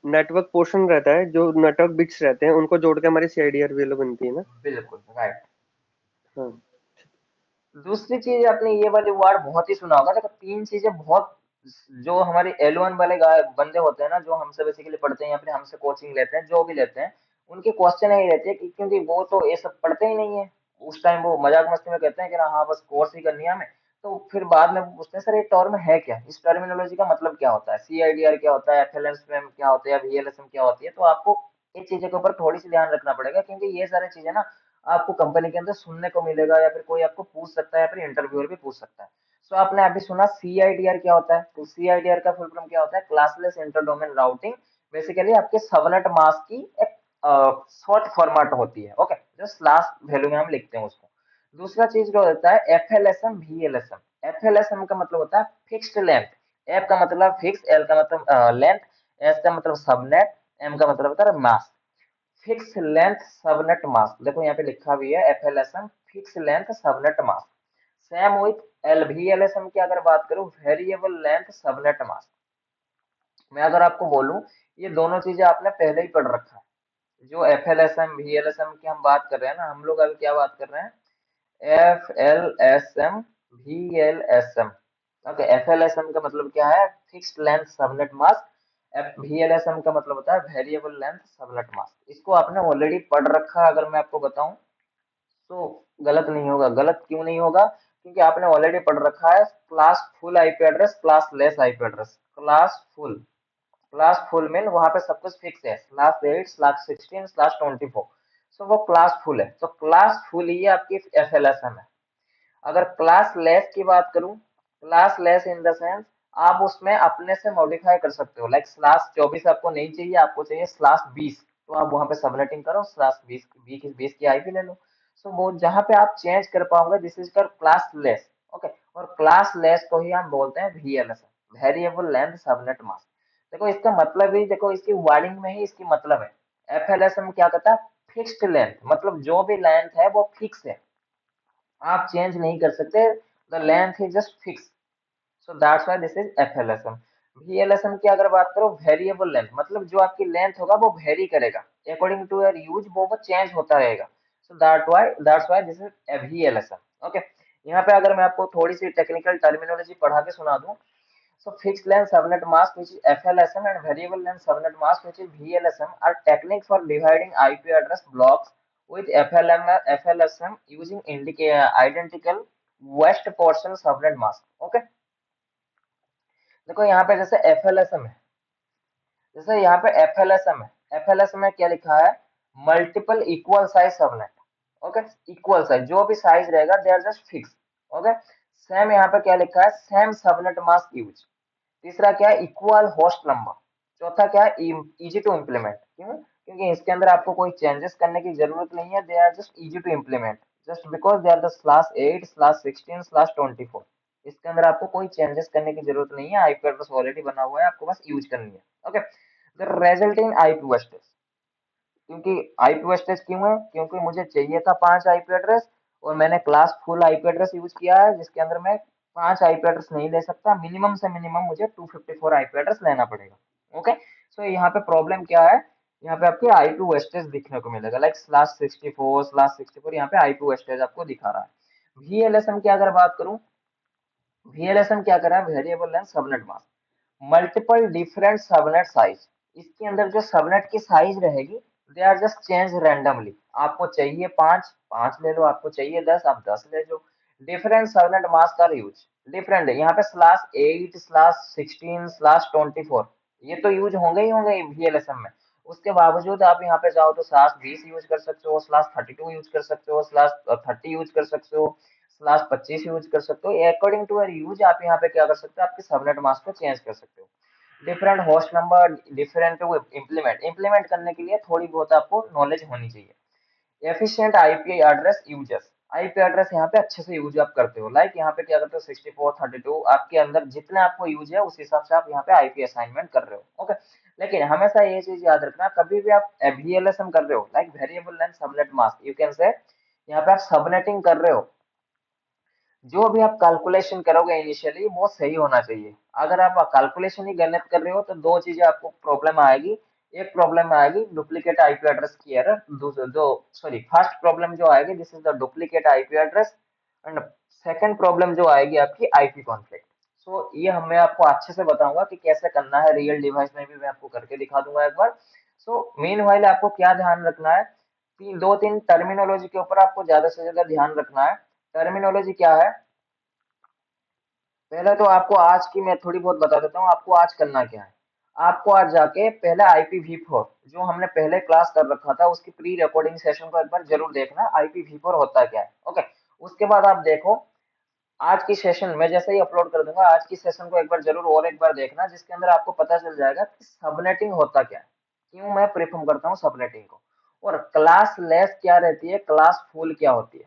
नेटवर्क पोर्शन रहता है, जो नेटवर्क बिट्स रहते हैं, उनको जोड़ के हमारी सीआईडीआर वैल्यू बनती है ना। बिल्कुल राइट। हाँ। दूसरी चीज आपने ये वाली वर्ड बहुत ही सुना होगा। देखो, तीन चीजें बहुत, जो हमारे L1 वाले बंदे होते हैं ना, जो हमसे बेसिकली पढ़ते हैं या फिर हमसे कोचिंग लेते हैं, जो भी लेते हैं, उनके क्वेश्चन यही रहते हैं कि क्योंकि वो तो ये सब पढ़ते ही नहीं है। उस टाइम वो मजाक मस्ती में कहते हैं कि ना हाँ बस कोर्स ही करनी है हमें। तो फिर बाद में पूछते हैं सर ये टर्म है क्या, इस टर्मिनोलॉजी का मतलब क्या होता है, सीआईडीआर क्या होता है, एफएलएम क्या होता है, वीएलएसएम क्या होती है। तो आपको इन चीजों के ऊपर थोड़ी सी ध्यान रखना पड़ेगा, क्योंकि ये सारी चीजें ना आपको कंपनी के अंदर सुनने को मिलेगा, या फिर कोई आपको पूछ सकता है, या फिर इंटरव्यूअर भी पूछ सकता है। सो आपने अभी सुना सीआईडीआर क्या होता है, तो सीआईडीआर का फुल फॉर्म क्या होता है? Classless inter domain routing. Basically आपके सबनेट मास्क की एक शॉर्ट फॉर्मेट होती है। ओके, जो स्लैश वैल्यू में हम लिखते हैं उसको। दूसरा चीज जो होता है एफएलएसएम वीएलएसएम। एफएलएसएम का मतलब होता है फिक्स्ड लेंथ। एफ का मतलब फिक्स, एल का मतलब लेंथ, एस का मतलब सबनेट, एम का मतलब होता है mask. Fix length subnet mask, देखो यहाँ पे लिखा भी है FLSM fix length subnet mask, same with VLSM की अगर बात करूं वेरिएबल लेंथ सबनेट मास्क। मैं अगर आपको बोलूं ये दोनों चीजें आपने पहले ही पढ़ रखा है। जो FLSM VLSM की हम बात कर रहे हैं ना, हम लोग अभी क्या बात कर रहे हैं, FLSM VLSM। ओके, FLSM का मतलब क्या है, fixed length subnet mask. VLSM का मतलब होता है वेरिएबल लेंथ सबनेट मास्क। इसको आपने ऑलरेडी पढ़ रखा है, अगर मैं आपको बताऊं तो गलत नहीं होगा। गलत क्यों नहीं होगा, क्योंकि आपने ऑलरेडी पढ़ रखा है class full IP address, class less IP address. Class full mean वहां पे सब कुछ फिक्स है, /8/16/24। सो वो क्लास फुल है, तो क्लास फुल ही आपकी FLSM है। अगर क्लास लेस की बात करूं, class less in the sense आप उसमें अपने से मॉडिफाई कर सकते हो। लाइक /24 आपको नहीं चाहिए, आपको चाहिए /20, तो आप वहां पे सबनेटिंग करो /20, 20 की आईपी ले लो। सो वो जहां पे आप चेंज कर पाओगे, दिस इज कर क्लास लेस। ओके, और क्लास लेस को ही हम बोलते हैं VLSM, variable length subnet mask. देखो इसका मतलब ही, देखो इसकी वर्डिंग में ही इसकी मतलब है। FLSM क्या कहता है, फिक्स्ड लेंथ, मतलब जो भी लेंथ है वो फिक्स है, आप चेंज नहीं कर सकते। The length is just fix, so that's why this is FLSM। VLSM की अगर बात करो, वेरिएबल लेंथ, मतलब जो आपकी लेंथ होगा वो वेरी करेगा अकॉर्डिंग टू योर यूज, वो चेंज होता रहेगा। So that's why this is VLSM। Okay, यहाँ पे अगर मैं आपको थोड़ी सी टेक्निकल टर्मिनोलॉजी पढ़ा के सुना दूं, so fixed length subnet mask, which is FLSM, and variable length subnet mask, which is VLSM, are techniques for dividing IP address blocks with FLSM using identical west portion subnet mask. Okay, देखो यहाँ पे जैसे FLSM है, जैसे यहाँ पे FLSM है, FLSM में क्या लिखा है, multiple equal size subnet. Okay, equal size, जो भी साइज रहेगा they are just fix. Okay, same यहाँ पे क्या लिखा है, सेम सबनेट मास्क यूज। तीसरा क्या है, इक्वल होस्ट नंबर। चौथा क्या है, इजी टू इम्प्लीमेंट। क्यों, क्योंकि इसके अंदर आपको कोई चेंजेस करने की जरूरत नहीं है, they are just easy to implement, just because they are the /8/16/24। इसके अंदर आपको कोई चेंजेस करने की जरूरत नहीं है, आईपी एड्रेस ऑलरेडी बना हुआ है, आपको बस यूज करनी है। Okay, the resulting IP wastage, क्योंकि आईपी वेस्टेज क्यों है, क्योंकि मुझे चाहिए था 5 आईपी एड्रेस और मैंने class full IP address use किया है, जिसके अंदर मैं 5 आईपी एड्रेस नहीं ले सकता, मिनिमम से मिनिमम मुझे 254 आईपी एड्रेस लेना पड़ेगा। ओके, सो यहाँ पे प्रॉब्लम क्या है, यहाँ पे आपके आईपी वेस्टेज दिखने को मिलेगा, लाइक /64 यहाँ पे आईपी वेस्टेज आपको दिखा रहा है। VLSM की अगर बात करूं, VLSM क्या कर रहा है, variable length subnet mask, multiple different subnet size. इसके अंदर जो सबनेट की साइज रहेगी, they are just change randomly. आपको चाहिए 5 ले लो, आपको चाहिए 10, आप 10 ले लो। Different subnet mask are use, different है यहाँ पे /8/16/24, ये तो यूज होंगे ही होंगे VLSM में। उसके बावजूद आप यहाँ पे जाओ तो /20 यूज कर सकते हो, /32 यूज कर सकते हो, /30 यूज कर सकते हो, /25 यूज कर सकते हो। अकॉर्डिंग टू योर यूज आप यहाँ पे क्या कर सकते हो, आपके सबनेट मास्क को चेंज कर सकते हो। Different host number, different implement करने के लिए थोड़ी बहुत आपको नॉलेज होनी चाहिए। Efficient IP address users, IP address यहाँ पे अच्छे से यूज आप करते हो, लाइक यहाँ पे क्या करते हो, 64 32 आपके अंदर जितने आपको यूज है उस हिसाब से आप यहाँ पे आईपी असाइनमेंट कर रहे हो। ओके, लेकिन हमेशा ये चीज याद रखना, कभी भी आप VLSM कर रहे हो, like variable length subnet mask, you can से, यहाँ पे आप सबनेटिंग कर रहे हो, जो भी आप कैलकुलेशन करोगे इनिशियली वो सही होना चाहिए। अगर आप कैलकुलेशन ही गलत कर रहे हो तो दो चीजें आपको प्रॉब्लम आएगी। एक प्रॉब्लम आएगी डुप्लीकेट आईपी एड्रेस की एरर, दूसरा जो सॉरी फर्स्ट प्रॉब्लम जो आएगी, this is the duplicate IP address, and second problem जो आएगी आपकी आईपी कॉन्फ्लिक्ट। सो ये मैं आपको अच्छे से बताऊंगा कि कैसे करना है, रियल डिवाइस में भी मैं आपको करके दिखा दूंगा एक बार। सो मीनवाइल आपको क्या ध्यान रखना है, 2 3 टर्मिनोलॉजी के ऊपर आपको ज्यादा से ज्यादा ध्यान रखना है। टर्मिनोलॉजी क्या है, पहले तो आपको आज की मैं थोड़ी बहुत बता देता हूँ, आपको आज करना क्या है। आपको आज जाके पहले IPv4 जो हमने पहले क्लास कर रखा था उसकी प्री रिकॉर्डिंग सेशन को एक बार जरूर देखना, IPv4 होता क्या है। ओके, उसके बाद आप देखो आज की सेशन मैं जैसे ही अपलोड कर दूंगा, आज की सेशन को एक बार जरूर और एक बार देखना, जिसके अंदर आपको पता चल जाएगा कि सबनेटिंग होता क्या है, क्यों मैं प्रेफर करता हूँ सबनेटिंग को, और क्लास लेस क्या रहती है, क्लास फुल क्या होती है।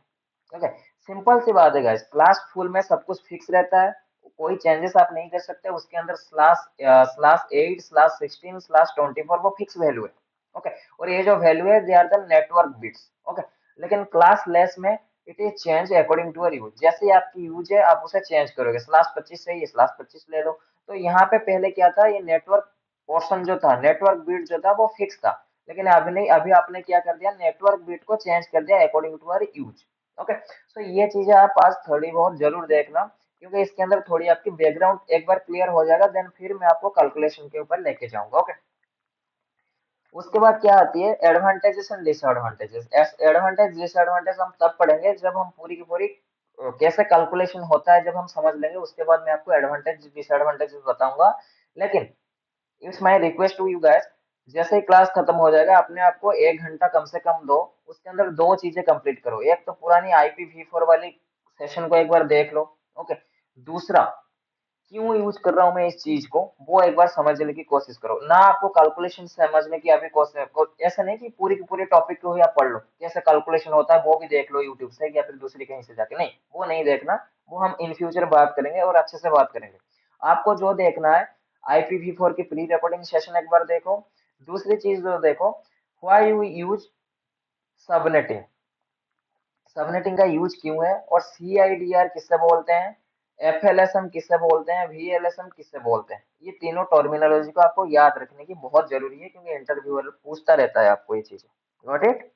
ओके, सिंपल सी बात है गाइस, क्लास फुल में सब कुछ फिक्स रहता है, कोई चेंजेस आप नहीं कर सकते, उसके अंदर /8/16/24 वो फिक्स वैल्यू है। ओके। और ये जो वैल्यू है they are the network bits. Okay. लेकिन क्लास लेस में it is change according to use, जैसे आपकी यूज है आप उसे चेंज करोगे, स्लैश 25 से ये स्लैश 25 ले लो। तो यहाँ पे पहले क्या था, ये नेटवर्क पोर्शन जो था, नेटवर्क बिट जो था वो फिक्स था, लेकिन अभी नहीं, अभी आपने क्या कर दिया, नेटवर्क बिट को चेंज कर दिया अकॉर्डिंग टू यूज। ओके। सो ये चीजें आप आज थोड़ी बहुत जरूर देखना, क्योंकि इसके अंदर थोड़ी आपकी बैकग्राउंड एक बार क्लियर हो जाएगा, देन फिर मैं आपको कैलकुलेशन के ऊपर लेके जाऊंगा। ओके। उसके बाद क्या आती है, advantages and disadvantages. Advantage disadvantage हम तब पढ़ेंगे जब हम पूरी की पूरी कैसे कैलकुलेशन होता है जब हम समझ लेंगे, उसके बाद मैं आपको एडवांटेज डिसएडवांटेजेस बताऊंगा। लेकिन it's my request to you guys, जैसे ही क्लास खत्म हो जाएगा अपने आप को 1 घंटा कम से कम दो, उसके अंदर दो चीजें कंप्लीट करो। एक तो पुरानी IPv4 वाली सेशन को एक बार देख लो। ओके। दूसरा, क्यों यूज कर रहा हूं मैं इस चीज को, वो एक बार समझने की कोशिश करो ना। आपको कैलकुलेशन समझने की अभी कोशिश, ऐसा नहीं कि पूरी की पूरी टॉपिक को ही आप पढ़ लो, कैसे कैलकुलेशन होता है वो भी देख लो यूट्यूब से या फिर दूसरी कहीं से जाके, नहीं वो नहीं देखना। वो हम इन फ्यूचर बात करेंगे और अच्छे से बात करेंगे। आपको जो देखना है, IPv4 की प्री रिकॉर्डिंग सेशन एक बार देखो। दूसरी चीज जो देखो, why you use subnetting, subnetting का यूज क्यों है, और CIDR किससे बोलते हैं, FLSM किससे बोलते हैं, VLSM किससे बोलते हैं। ये तीनों टर्मिनोलॉजी को आपको याद रखने की बहुत जरूरी है, क्योंकि इंटरव्यूअर पूछता रहता है आपको ये चीजें। Got it?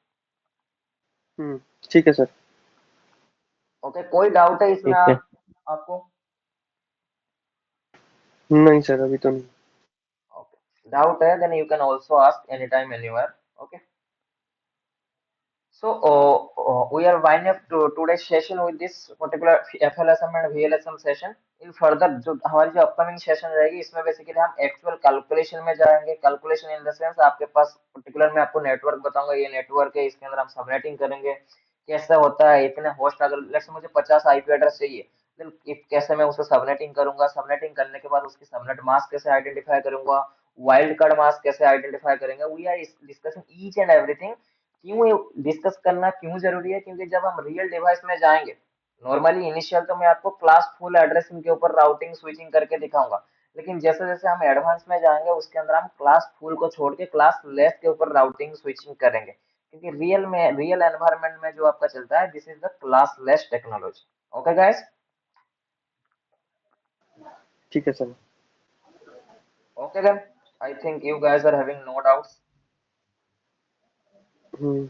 हम्म, ठीक है सर। ओके। कोई डाउट है इसमें ठीक है। आपको? नहीं सर, अभी तो नहीं। ओके, डाउट है then you can also ask any time anywhere. Okay. So, we are winding up to today's session with this particular FLSM and VLSM session. In further, जो हमारी जो अपकमिंग सेशन रहेगी, इसमें basically हम actual calculation में जाएंगे। Calculation in the sense, आपके पास particular मैं आपको नेटवर्क बताऊंगा, ये नेटवर्क है, इसके अंदर हम सबनेटिंग करेंगे, कैसे होता है। इतने होस्ट, अगर लेट्स से मुझे 50 IP एड्रेस चाहिए, then कैसे मैं उसे सबनेटिंग करूंगा, सबनेटिंग करने के बाद उसकी सबनेट मास्क कैसे आइडेंटिफाई करूंगा, वाइल्ड कार्ड मास्क कैसे आइडेंटिफाई करेंगे। We are discussing each and everything. क्यों ये डिस्कस करना क्यों जरूरी है, क्योंकि जब हम रियल डिवाइस में जाएंगे, नॉर्मली इनिशियल तो मैं आपको क्लास फुल एड्रेसिंग के ऊपर राउटिंग स्विचिंग करके दिखाऊंगा, लेकिन जैसे जैसे हम एडवांस में जाएंगे उसके अंदर हम क्लास फुल को छोड़ के क्लास लेस के ऊपर राउटिंग स्विचिंग करेंगे, क्योंकि रियल एनवायरनमेंट में जो आपका चलता है, this is the classless technology. Okay guys? ठीक है sir. Okay then, I think you guys are having no doubts. Hmm.